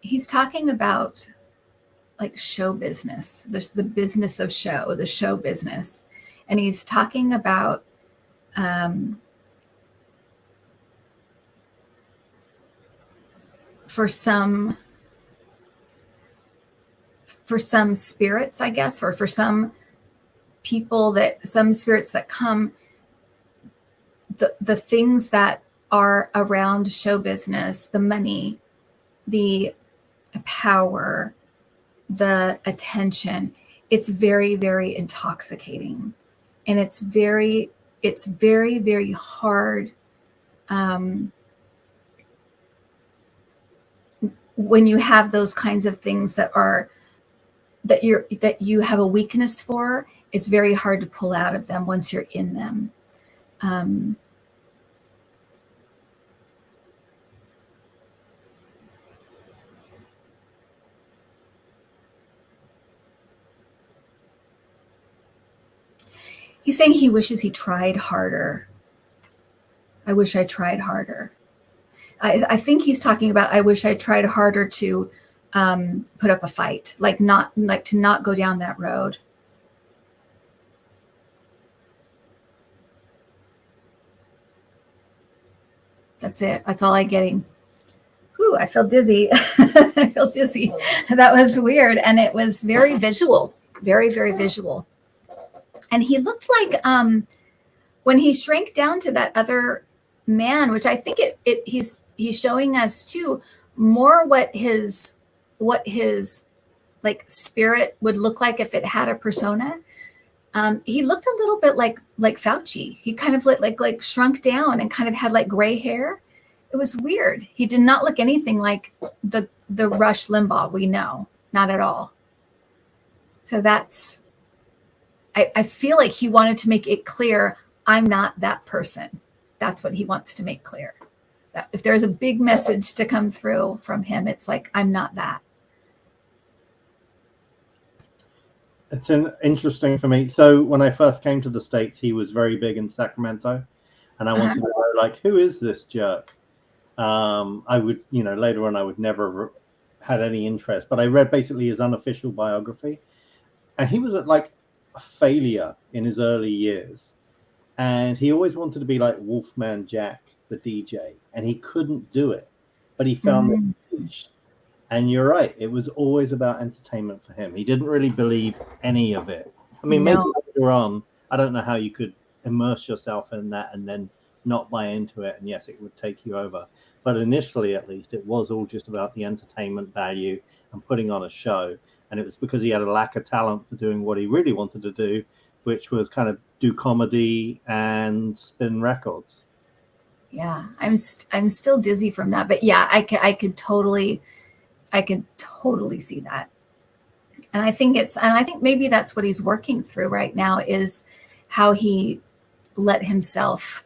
he's talking about like show business, the business of show, the show business. And he's talking about for some spirits, I guess, or for some people, some spirits that come, the things that are around show business, the money, the power, the attention, it's very, very intoxicating. And it's very, very hard when you have those kinds of things that you have a weakness for. It's very hard to pull out of them once you're in them. He's saying he wishes he tried harder. I wish I tried harder. I think he's talking about, I wish I tried harder to put up a fight, like to not go down that road. That's it. That's all I'm getting. Ooh, I feel dizzy. I feel dizzy. That was weird. And it was very visual, very, very visual. And he looked like when he shrank down to that other man, which I think he's showing us too more what his like spirit would look like if it had a persona. He looked a little bit like Fauci. He kind of like shrunk down and kind of had like gray hair. It was weird. He did not look anything like the Rush Limbaugh we know, not at all. So that's, I feel like he wanted to make it clear, I'm not that person. That's what he wants to make clear. That if there's a big message to come through from him, it's like, I'm not that. It's interesting for me. So when I first came to the States, he was very big in Sacramento, and I wanted to know, like, who is this jerk? I would, later on, I would never had any interest, but I read basically his unofficial biography, and he was like a failure in his early years, and he always wanted to be like Wolfman Jack, the DJ, and he couldn't do it, but he found the niche. And you're right, it was always about entertainment for him. He didn't really believe any of it. I mean, maybe later on, I don't know how you could immerse yourself in that and then not buy into it, and yes, it would take you over. But initially, at least, it was all just about the entertainment value and putting on a show. And it was because he had a lack of talent for doing what he really wanted to do, which was kind of do comedy and spin records. Yeah, I'm still dizzy from that, but yeah, I could totally see that. And I think maybe that's what he's working through right now, is how he let himself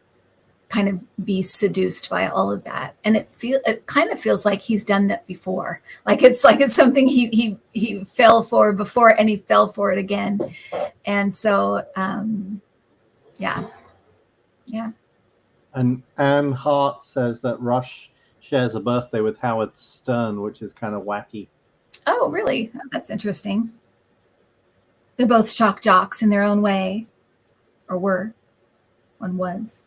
kind of be seduced by all of that. And it kind of feels like he's done that before. Like it's something he fell for before, and he fell for it again. And so, yeah. And Anne Hart says that Rush shares a birthday with Howard Stern, which is kind of wacky. Oh, really? That's interesting. They're both shock jocks in their own way, or were. One was.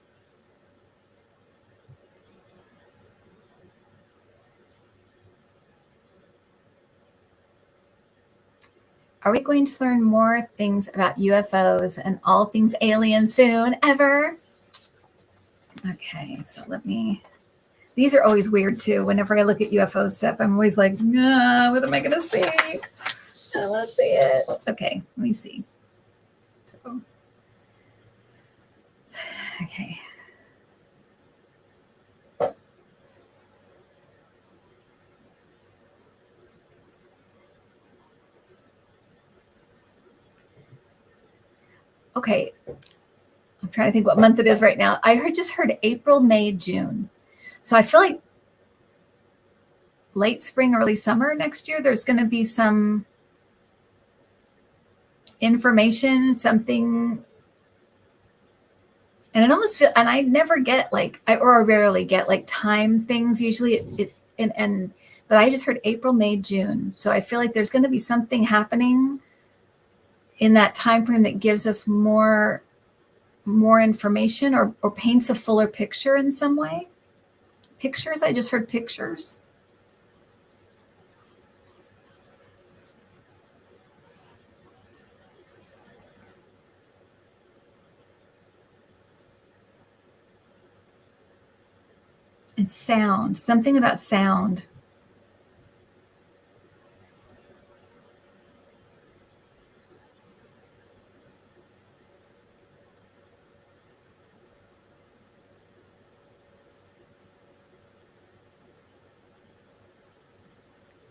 Are we going to learn more things about UFOs and all things alien soon, ever? Okay, so these are always weird too. Whenever I look at UFO stuff, I'm always like, nah, what am I going to see? I don't want to see it. Okay, let me see. So, okay. Okay, I'm trying to think what month it is right now. I just heard April, May, June. So I feel like late spring, early summer next year, there's going to be some information, something. And it almost feels, and I never get or rarely get like time things. Usually but I just heard April, May, June. So I feel like there's going to be something happening in that time frame that gives us more information or paints a fuller picture in some way. Pictures? I just heard pictures. And sound. Something about sound.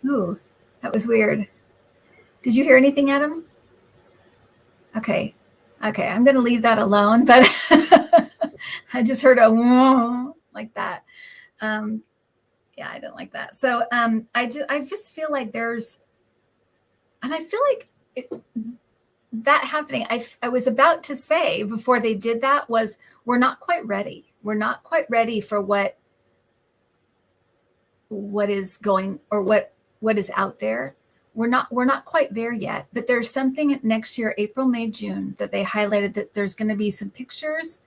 Ooh, that was weird. Did you hear anything, Adam? Okay, I'm going to leave that alone, but I just heard a whoa like that. Yeah, I didn't like that. So I just feel like and I feel like that happening, I was about to say before they did that was, we're not quite ready. We're not quite ready for what is going, or what is out there. We're not quite there yet, but there's something next year, April, May, June, that they highlighted, that there's going to be some pictures,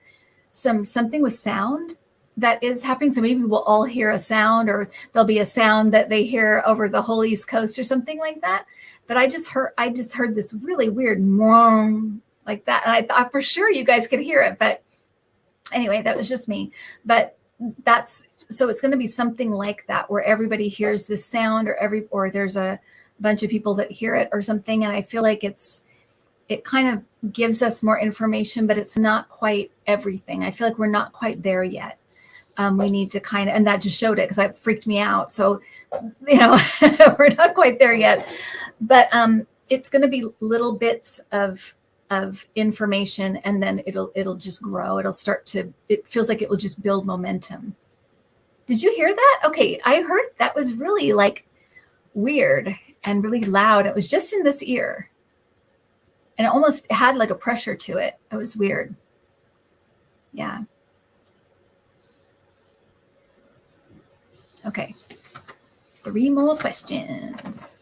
something with sound that is happening. So maybe we'll all hear a sound, or there'll be a sound that they hear over the whole East Coast or something like that. But I just heard this really weird mom like that. And I thought for sure you guys could hear it. But anyway, that was just me. But so it's going to be something like that, where everybody hears this sound, or there's a bunch of people that hear it or something. And I feel like it kind of gives us more information, but it's not quite everything. I feel like we're not quite there yet. We need to kind of, and that just showed it, because that freaked me out. So, we're not quite there yet, but it's going to be little bits of information, and then it'll just grow. It feels like it will just build momentum. Did you hear that? Okay. I heard that was really like weird and really loud. It was just in this ear, and it almost had like a pressure to it. It was weird. Yeah. Okay. 3 more questions.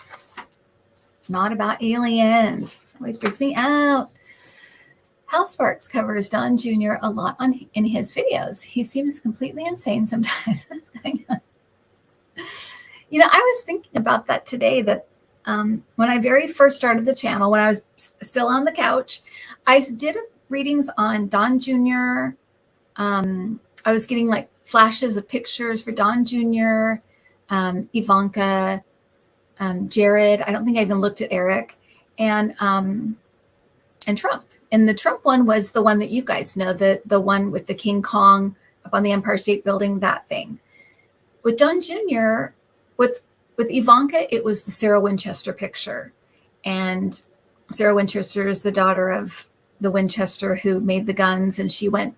Not about aliens. Always freaks me out. Hal Sparks covers Don Jr. a lot in his videos. He seems completely insane sometimes. What's going on? I was thinking about that today, that when I very first started the channel, when I was still on the couch, I did readings on Don Jr. I was getting like flashes of pictures for Don Jr., Ivanka, Jared. I don't think I even looked at Eric, and Trump. And the Trump one was the one that you guys know, the one with the King Kong up on the Empire State Building, that thing. With Don Jr., with Ivanka, it was the Sarah Winchester picture. And Sarah Winchester is the daughter of the Winchester who made the guns. And she kind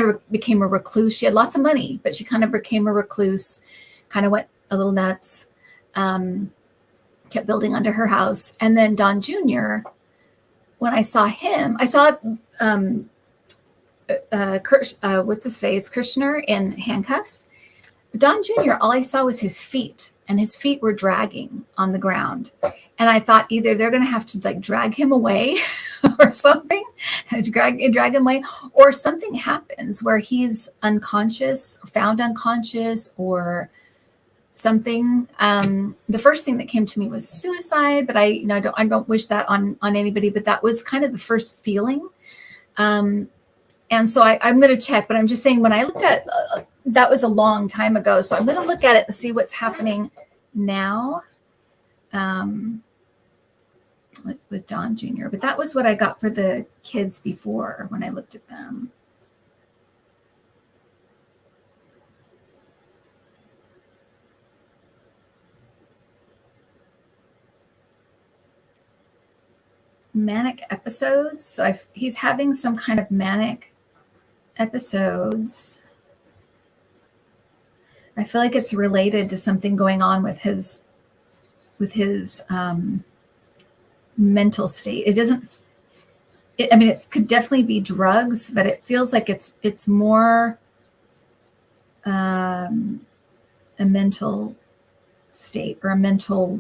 of became a recluse. She had lots of money, but she kind of became a recluse, kind of went a little nuts, kept building under her house. And then Don Jr., when I saw him, I saw what's his face, Kirshner in handcuffs. Don Jr., all I saw was his feet, and his feet were dragging on the ground. And I thought either they're going to have to like drag him away or something, drag him away, or something happens where he's unconscious, found unconscious, or something. The first thing that came to me was suicide, but I don't wish that on anybody, but that was kind of the first feeling. And so I'm going to check, but I'm just saying, when I looked at that was a long time ago. So I'm going to look at it and see what's happening now with Don Jr. But that was what I got for the kids before when I looked at them. Manic episodes. So he's having some kind of manic episodes. I feel like it's related to something going on with his mental state. It could definitely be drugs, but it feels like it's more a mental state, or a mental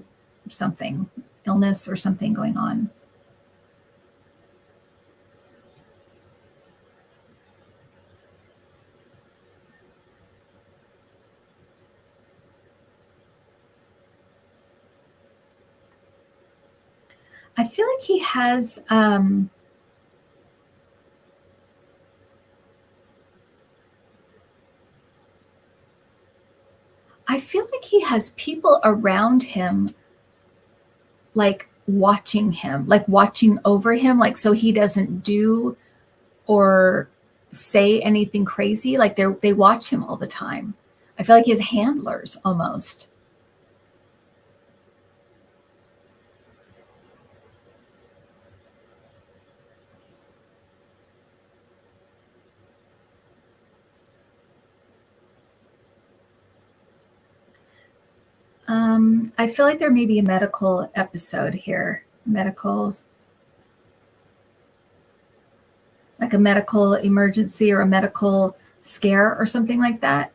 something, illness or something going on. I feel like he has people around him, like watching him, like watching over him, like so he doesn't do or say anything crazy. Like they watch him all the time. I feel like he has handlers almost. I feel like there may be a medical episode here. Medical. like a medical emergency or a medical scare or something like that.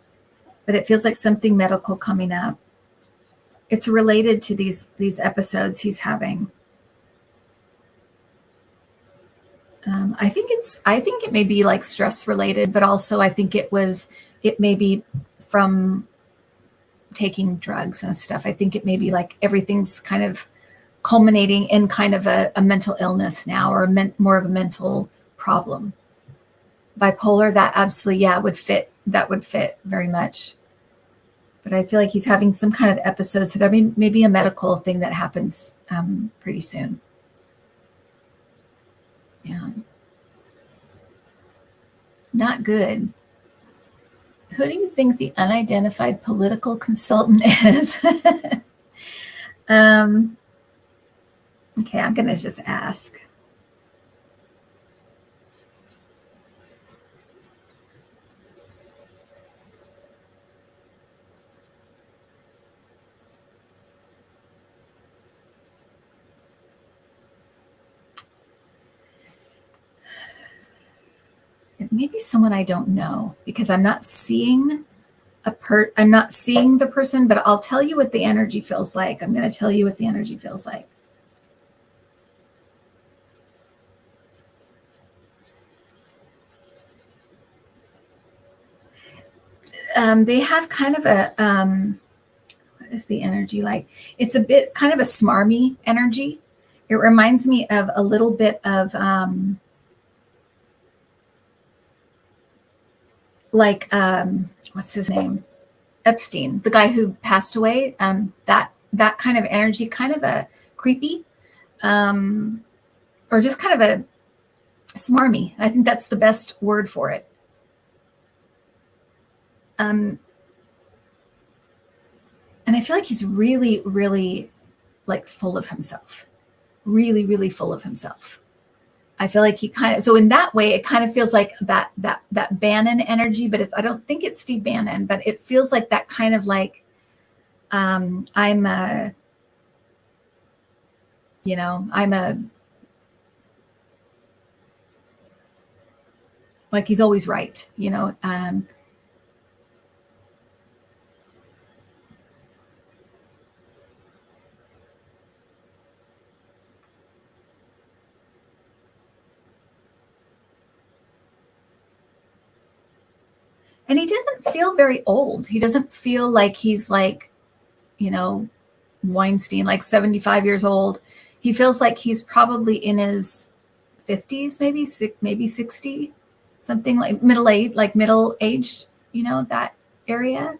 But it feels like something medical coming up. It's related to these episodes he's having. I think it may be like stress related, but also I think it may be from taking drugs and stuff. I think it may be like everything's kind of culminating in kind of a mental illness now, or more of a mental problem. Bipolar, that absolutely, yeah, would fit. That would fit very much. But I feel like he's having some kind of episode, so there may be a medical thing that happens pretty soon. Yeah. Not good. Who do you think the unidentified political consultant is? Okay, I'm going to just ask. It may be someone I don't know, because I'm not seeing I'm not seeing the person, but I'll tell you what the energy feels like. I'm going to tell you what the energy feels like. They have kind of a, what is the energy like? It's a bit kind of a smarmy energy. It reminds me of a little bit of, what's his name? Epstein, the guy who passed away. That kind of energy, kind of a creepy, or just kind of a smarmy. I think that's the best word for it. And I feel like he's really, really like full of himself, really, really full of himself. I feel like he kind of, so in that way, it kind of feels like that Bannon energy, but I don't think it's Steve Bannon, but it feels like that kind of like, I'm like he's always right, And he doesn't feel very old. He doesn't feel like he's like, Weinstein, like 75 years old. He feels like he's probably in his 50s, maybe 60, something like middle-aged, that area.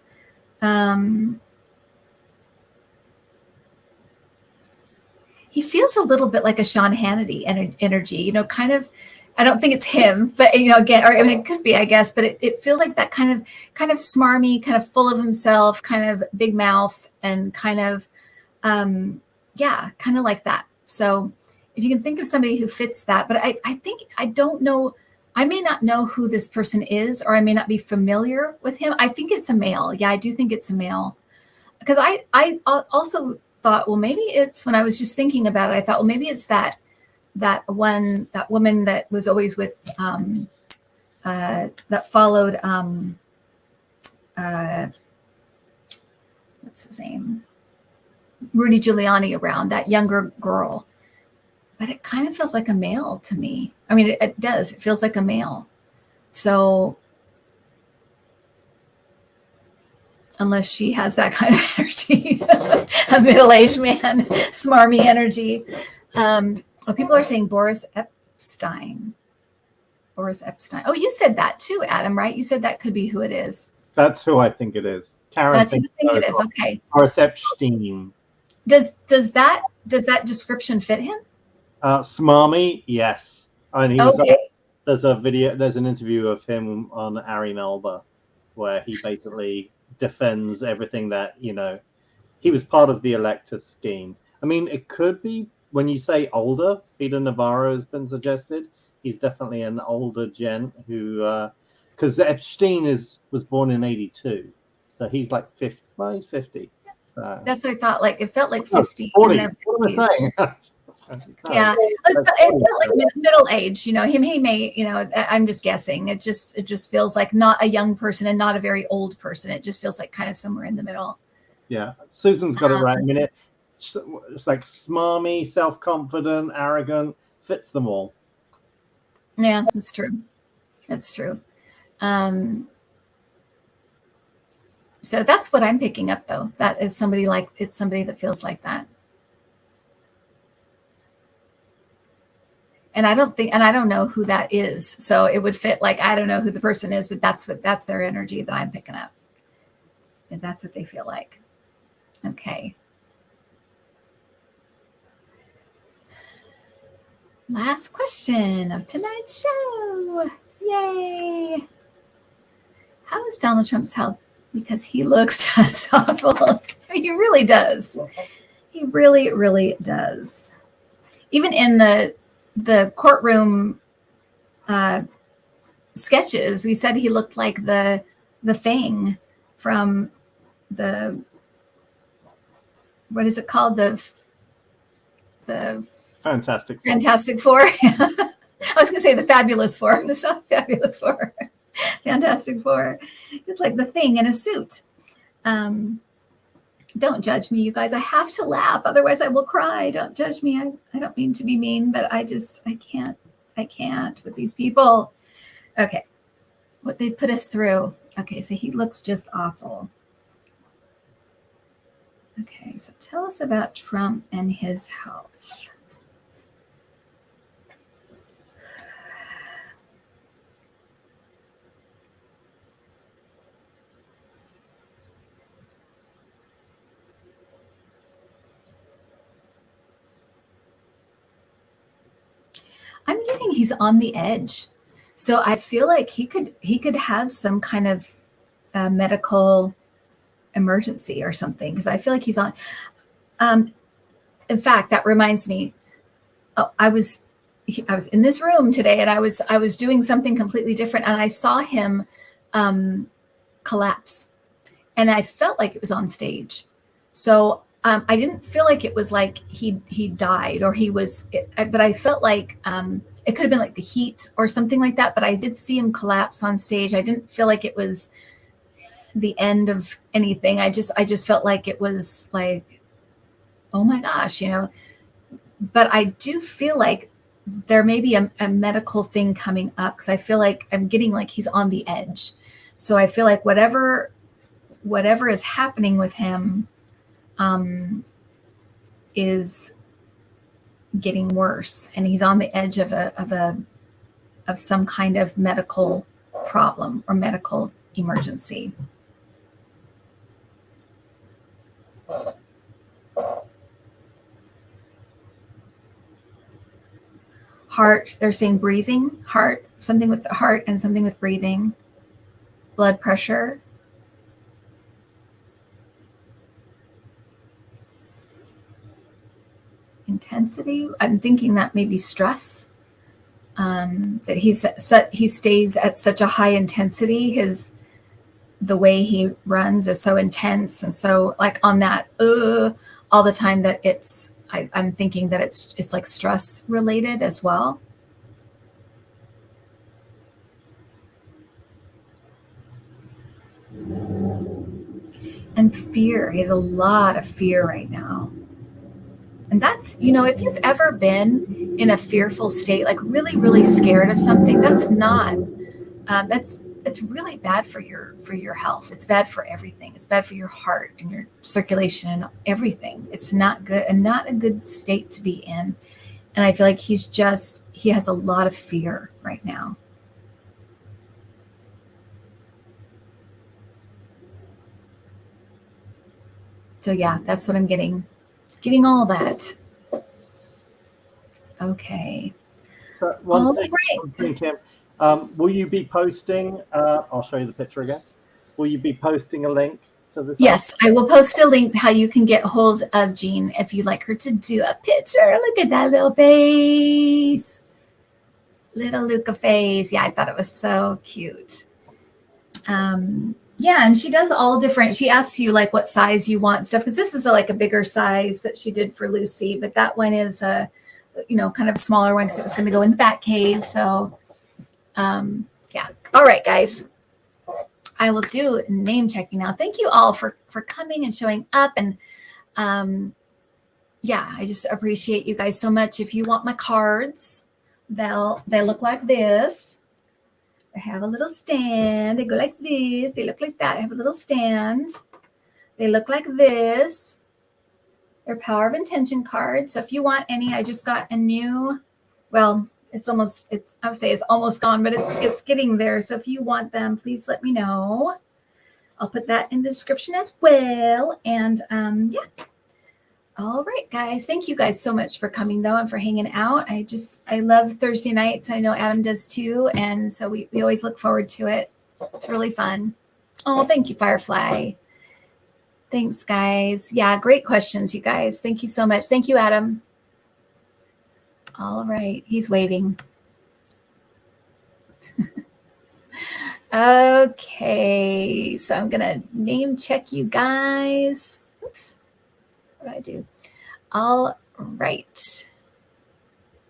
He feels a little bit like a Sean Hannity energy, kind of. I don't think it's him, but again, or I mean, it could be, I guess, but it feels like that kind of smarmy, kind of full of himself, kind of big mouth, and kind of, kind of like that. So if you can think of somebody who fits that, but I think, I don't know, I may not know who this person is, or I may not be familiar with him. I think it's a male. Yeah, I do think it's a male, because I also thought, well, maybe it's, when I was just thinking about it, I thought, well, maybe it's that woman that was always with, that followed, what's his name? Rudy Giuliani around, that younger girl. But it kind of feels like a male to me. I mean, it does. It feels like a male. So unless she has that kind of energy, a middle-aged man, smarmy energy. People are saying Boris Epstein. Boris Epstein. Oh, you said that too, Adam, right? You said that could be who it is. That's who I think it is. Karen. That's who you think it is. Okay. Boris Epstein. Does that description fit him? Smarmy, yes. And okay. There's an interview of him on Ari Melba, where he basically defends everything that, he was part of the elector scheme. I mean, it could be, when you say older, Peter Navarro has been suggested. He's definitely an older gent who, because Epstein was born in 82. So he's like 50. Well, he's 50. So. That's what I thought. Like, it felt like 50. 40. What am I saying? Yeah, it felt like middle age. You know, he may. You know, I'm just guessing. It just feels like not a young person and not a very old person. It just feels like kind of somewhere in the middle. Yeah, Susan's got it right. I mean, it's like smarmy, self-confident, arrogant, fits them all. Yeah, that's true. That's true. So that's what I'm picking up, though. That is somebody that feels like that. And I don't know who that is. So it would fit, like, I don't know who the person is, but that's their energy that I'm picking up. And that's what they feel like. Okay. Last question of tonight's show. Yay. How is Donald Trump's health? Because he looks just awful. He really does. He really, really does. Even in the courtroom sketches, we said he looked like the thing from the, what is it called? The Fantastic Four. I was going to say the Fabulous Four. It's not Fabulous Four. Fantastic Four. It's like the thing in a suit. Don't judge me, you guys. I have to laugh, otherwise I will cry. Don't judge me. I don't mean to be mean, but I can't with these people. Okay, what they put us through. Okay, so he looks just awful. Okay, so tell us about Trump and his health. I'm getting he's on the edge. So I feel like he could have some kind of medical emergency or something, because I feel like he's on. In fact, that reminds me. Oh, I was in this room today, and I was doing something completely different, and I saw him collapse, and I felt like it was on stage. So I didn't feel like it was like he died or he was, but I felt like it could have been like the heat or something like that. But I did see him collapse on stage. I didn't feel like it was the end of anything. I just felt like it was like, oh my gosh, you know. But I do feel like there may be a medical thing coming up, because I feel like I'm getting like he's on the edge. So I feel like whatever is happening with him is getting worse, and he's on the edge of some kind of medical problem or medical emergency. Heart, they're saying breathing, heart, something with the heart and something with breathing, blood pressure. Intensity. I'm thinking that maybe stress. That he stays at such a high intensity. The way he runs is so intense, and so like on that all the time, that I'm thinking that it's like stress related as well. And fear. He has a lot of fear right now. And that's, you know, if you've ever been in a fearful state, like really, really scared of something, that's not, it's really bad for your health. It's bad for everything. It's bad for your heart and your circulation and everything. It's not good, and not a good state to be in. And I feel like he has a lot of fear right now. So yeah, that's what I'm getting. Getting all that. Okay. So one thing, Kim, will you be posting, I'll show you the picture again. Will you be posting a link to this? Yes, I will post a link how you can get hold of Jeanne if you'd like her to do a picture. Look at that little face. Little Luca face. Yeah, I thought it was so cute. Yeah, and she does all different. She asks you like what size you want stuff, because this is like a bigger size that she did for Lucy, but that one is kind of a smaller one because it was going to go in the Bat Cave. So, yeah. All right, guys. I will do name checking now. Thank you all for coming and showing up. And yeah, I just appreciate you guys so much. If you want my cards, they look like this. They have a little stand. They go like this. They look like that. I have a little stand. They look like this. They're Power of Intention cards. So if you want any, I just got a new, well, I would say it's almost gone, but it's getting there. So if you want them, please let me know. I'll put that in the description as well. And yeah. All right, guys. Thank you guys so much for coming, though, and for hanging out. I love Thursday nights. I know Adam does too. And so we always look forward to it. It's really fun. Oh, thank you, Firefly. Thanks, guys. Yeah, great questions, you guys. Thank you so much. Thank you, Adam. All right. He's waving. Okay. So I'm going to name check you guys. Oops. What did I do? All right.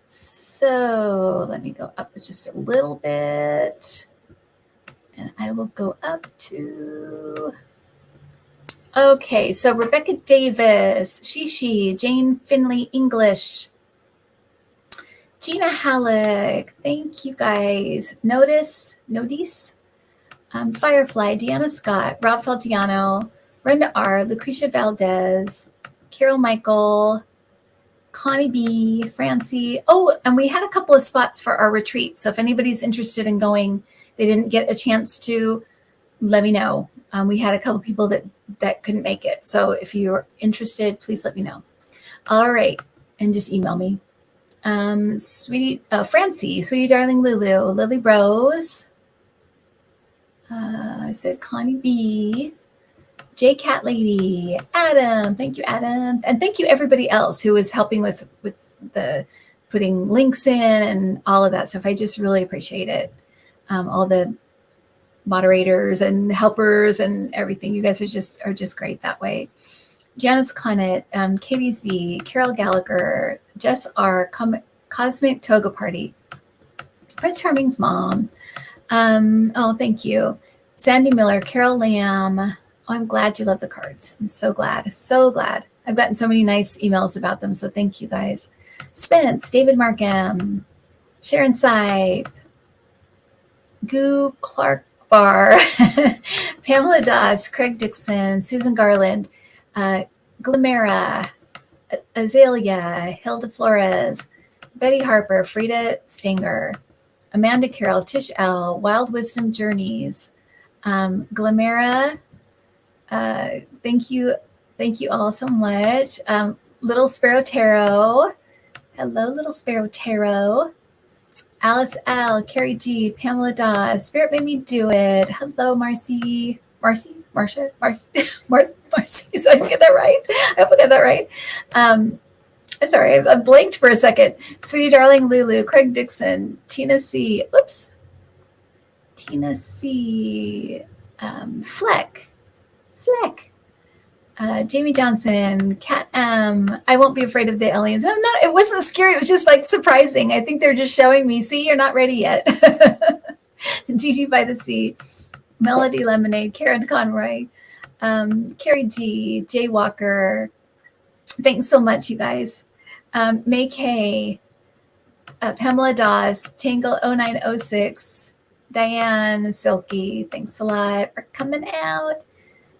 So let me go up just a little bit. And I will go up to... Okay, so Rebecca Davis, Shishi, Jane Finley English, Gina Halleck, thank you guys. Notice, Firefly, Deanna Scott, Ralph Faldiano, Brenda R, Lucretia Valdez, Carol Michael, Connie B, Francie. Oh, and we had a couple of spots for our retreat. So if anybody's interested in going, they didn't get a chance to, let me know. We had a couple people that couldn't make it. So if you're interested, please let me know. All right. And just email me. Francie, Sweetie Darling Lulu, Lily Rose. I said Connie B, J Cat Lady, Adam. Thank you, Adam. And thank you everybody else who was helping with the putting links in and all of that stuff. I just really appreciate it. All the moderators and helpers and everything. You guys are just great that way. Janice Conant, Katie Z, Carol Gallagher, Jess R, Cosmic Toga Party, Prince Charming's mom. Oh, thank you. Sandy Miller, Carol Lamb. Oh, I'm glad you love the cards. I'm so glad. So glad. I've gotten so many nice emails about them. So thank you guys. Spence, David Markham, Sharon Sipe, Goo Clark Bar, Pamela Doss, Craig Dixon, Susan Garland, Glimera, Azalea, Hilda Flores, Betty Harper, Frida Stinger, Amanda Carroll, Tish L, Wild Wisdom Journeys, Glimera. Thank you all so much. Little Sparrow Tarot. Hello, Little Sparrow Tarot. Alice L, Carrie G, Pamela Doss, Spirit Made Me Do It. Hello, Marcy. Marcy? Marcia? Marcy? Did I get that right? I hope I got that right. I'm sorry, I blanked for a second. Sweetie Darling Lulu, Craig Dixon, Tina C. Oops. Tina C. Fleck. Jamie Johnson, Kat M. I won't be afraid of the aliens. I'm not. It wasn't scary. It was just like surprising. I think they're just showing me. See, you're not ready yet. Gigi by the Sea, Melody Lemonade, Karen Conroy, Carrie G, Jay Walker. Thanks so much, you guys. May K, Pamela Doss, Tangle 0906, Diane Silky. Thanks a lot for coming out.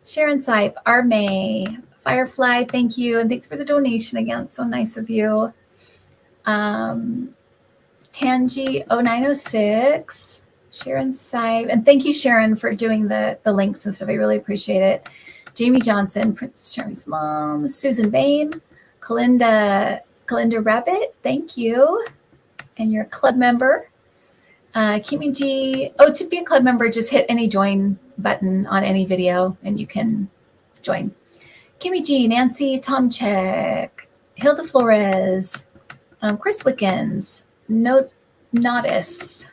Sharon Sipe, Armay, Firefly, thank you. And thanks for the donation again. It's so nice of you. Tangi 0906, Sharon Sipe. And thank you, Sharon, for doing the links and stuff. I really appreciate it. Jamie Johnson, Prince Charming's mom, Susan Bain, Kalinda Rabbit, thank you. And you're a club member. Kimmy G. Oh, to be a club member, just hit any join button on any video and you can join. Kimmy G, Nancy Tomchek, Hilda Flores, Chris Wickens, Nodis,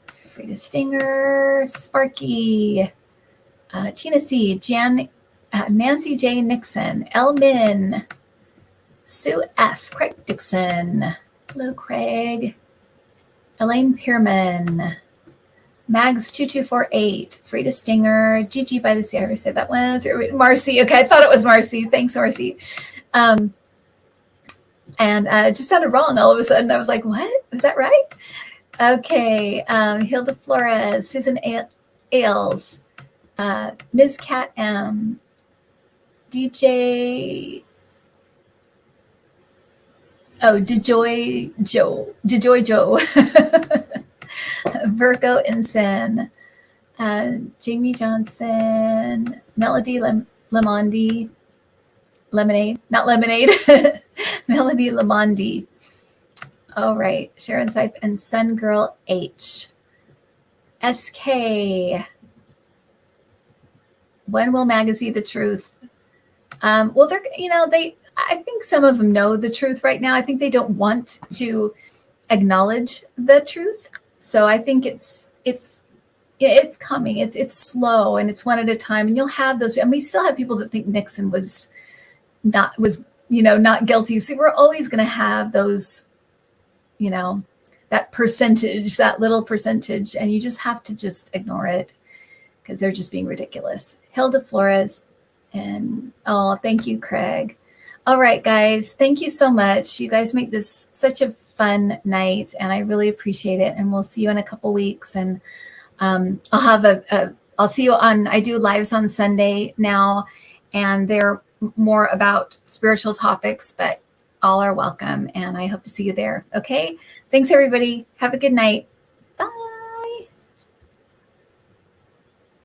Frida Stinger, Sparky, Tina C, Nancy J. Nixon, Elmin, Sue F. Craig Dixon. Hello, Craig. Elaine Pierman. Mags2248. Frida Stinger. Gigi by the Sea. I already said that was. Marcy. Okay, I thought it was Marcy. Thanks, Marcy. And just sounded wrong all of a sudden. I was like, what? Was that right? Okay. Hilda Flores. Susan Ailes. Ms. Cat M. DJ. Oh, DeJoy Joe. Virgo Ensign. Jamie Johnson. Melody Lemondy. Lemonade. Not lemonade. Melody Lemondy. All right. Sharon Sipe and Sun Girl H. SK. When will MAGA see the truth? Well, they're, I think some of them know the truth right now. I think they don't want to acknowledge the truth. So I think it's coming. It's slow and it's one at a time. And you'll have those. And we still have people that think Nixon was not guilty. So we're always going to have those, that percentage, that little percentage, and you just have to just ignore it because they're just being ridiculous. Hilda Flores. And thank you, Craig. All right, guys, thank you so much. You guys make this such a fun night, and I really appreciate it. And we'll see you in a couple weeks. And I'll see you on. I do lives on Sunday now, and they're more about spiritual topics, but all are welcome. And I hope to see you there. Okay, thanks everybody. Have a good night.